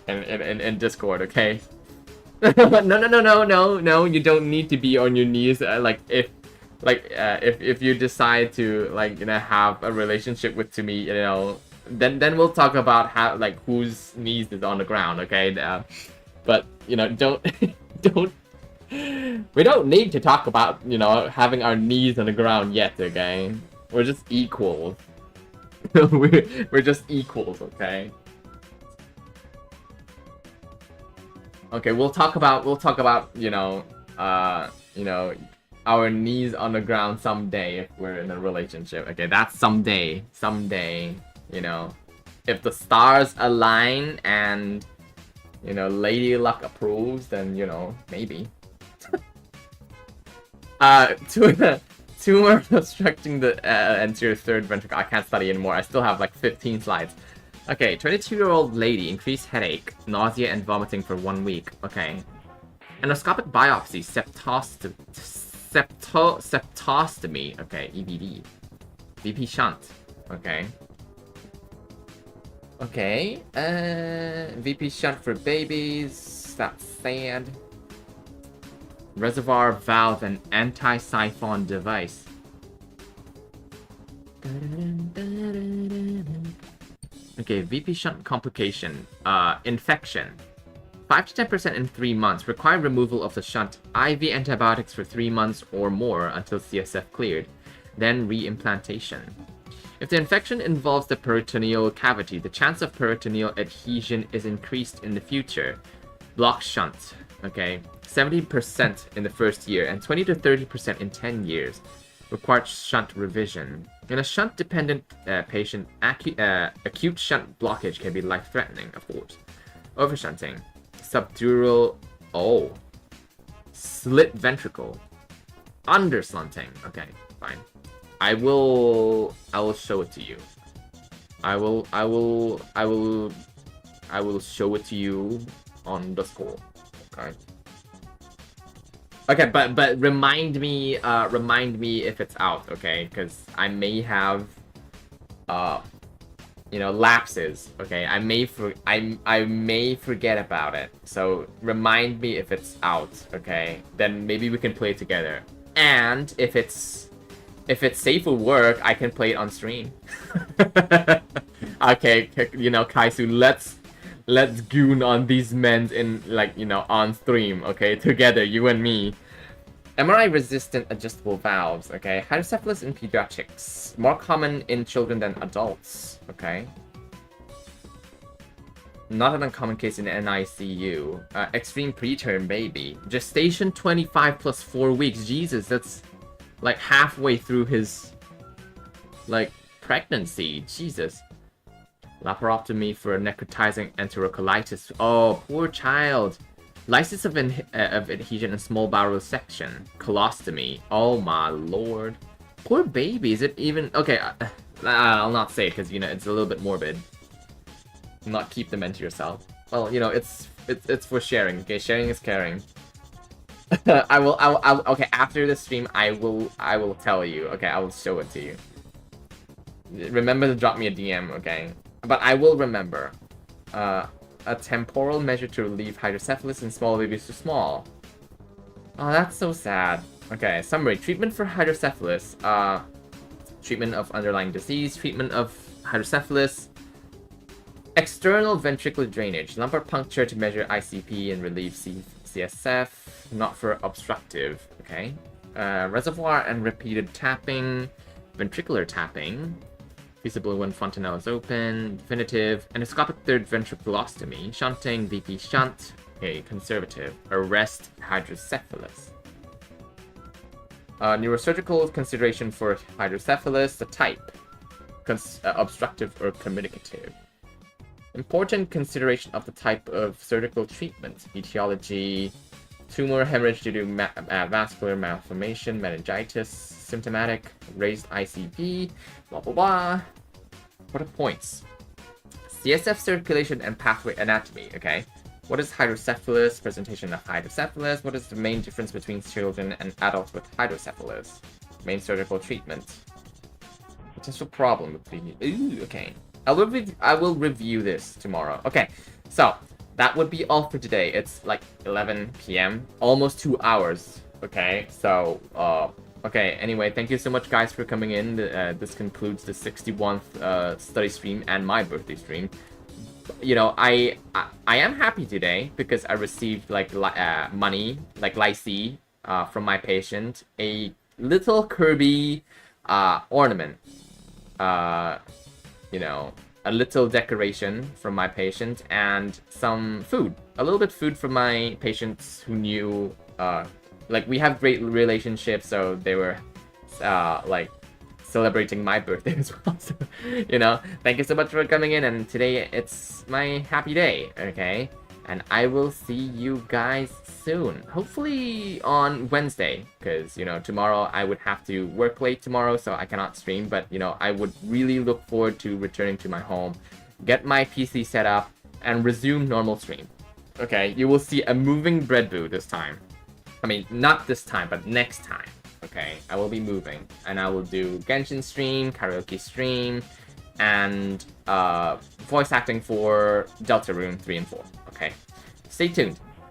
in Discord. Okay. No, you don't need to be on your knees. If you decide to like, you know, have a relationship with Tumi, you know, then we'll talk about how like whose knees is on the ground. Okay. But you know, we don't need to talk about, you know, having our knees on the ground yet. Okay, we're just equals. we're just equals. Okay. Okay, we'll talk about you know, our knees on the ground someday if we're in a relationship. Okay, that's someday, you know, if the stars align and, you know, Lady Luck approves, then, you know, maybe. Tumor obstructing the anterior third ventricle. I can't study anymore. I still have like 15 slides. Okay, 22-year-old lady, increased headache, nausea and vomiting for 1 week. Okay. Endoscopic biopsy, septostomy. Okay, EBD. VP shunt. Okay. Okay. VP shunt for babies. That's sad. Reservoir valve and anti-siphon device. Okay, VP shunt complication. Infection. 5 to 10% in 3 months. Require removal of the shunt. IV antibiotics for 3 months or more until CSF cleared. Then reimplantation. If the infection involves the peritoneal cavity, the chance of peritoneal adhesion is increased in the future. Block shunt. Okay, 70% in the first year and 20 to 30% in 10 years. Required shunt revision. In a shunt-dependent patient, acute shunt blockage can be life-threatening, of course. Overshunting. Subdural. Oh. Slit ventricle. Underslunting. Okay, fine. I will show it to you. I will show it to you on the school. Okay. Okay, but remind me if it's out, okay? Because I may have, lapses. Okay, I may forget about it. So remind me if it's out, okay? Then maybe we can play it together. And if it's safe for work, I can play it on stream. Okay, Kaisu, let's goon on these men in, on stream, okay? Together, you and me. MRI-resistant adjustable valves, okay? Hydrocephalus in pediatrics. More common in children than adults, okay? Not an uncommon case in NICU. Extreme preterm baby. Gestation 25 plus 4 weeks. Jesus, that's like halfway through his, pregnancy. Jesus. Laparotomy for necrotizing enterocolitis. Oh, poor child. Lysis of adhesion and small bowel section. Colostomy. Oh my lord. Poor baby. Is it even... Okay, I'll not say it because, it's a little bit morbid. Not keep them into yourself. Well, it's for sharing. Okay, sharing is caring. Okay, after the stream, I will tell you. Okay, I will show it to you. Remember to drop me a DM, okay? But I will remember. A temporal measure to relieve hydrocephalus in small babies too small. Oh, that's so sad. Okay, summary. Treatment for hydrocephalus. Treatment of underlying disease. Treatment of hydrocephalus. External ventricular drainage. Lumbar puncture to measure ICP and relieve CSF. Not for obstructive. Okay. Reservoir and repeated tapping. Ventricular tapping. Feasible when fontanelle is open. Definitive. Endoscopic third ventriculostomy. Shunting. VP shunt. Okay, conservative. Arrest hydrocephalus. Neurosurgical consideration for hydrocephalus. The type. Obstructive or communicative. Important consideration of the type of surgical treatment. Etiology. Tumor hemorrhage due to vascular malformation, meningitis, symptomatic, raised ICP, blah blah blah. What are points? CSF circulation and pathway anatomy, okay? What is hydrocephalus? Presentation of hydrocephalus. What is the main difference between children and adults with hydrocephalus? Main surgical treatment. Potential problem with the... Ooh, okay. I will review this tomorrow. Okay, so that would be all for today. It's like 11 p.m. Almost 2 hours. Okay, so, okay, anyway, thank you so much, guys, for coming in. This concludes the 61th study stream and my birthday stream. I am happy today because I received, money, lycee, from my patient. A little Kirby, ornament. A little decoration from my patient and some food. A little bit food from my patients who knew, we have great relationships, so they were, celebrating my birthday as well. So, thank you so much for coming in, and today it's my happy day, okay? And I will see you guys soon. Hopefully on Wednesday, because, tomorrow I would have to work late tomorrow, so I cannot stream. But, I would really look forward to returning to my home, get my PC set up, and resume normal stream. Okay, you will see a moving bread boo this time. I mean, not this time, but next time. Okay, I will be moving, and I will do Genshin stream, karaoke stream, and voice acting for Deltarune 3 and 4. Okay, stay tuned.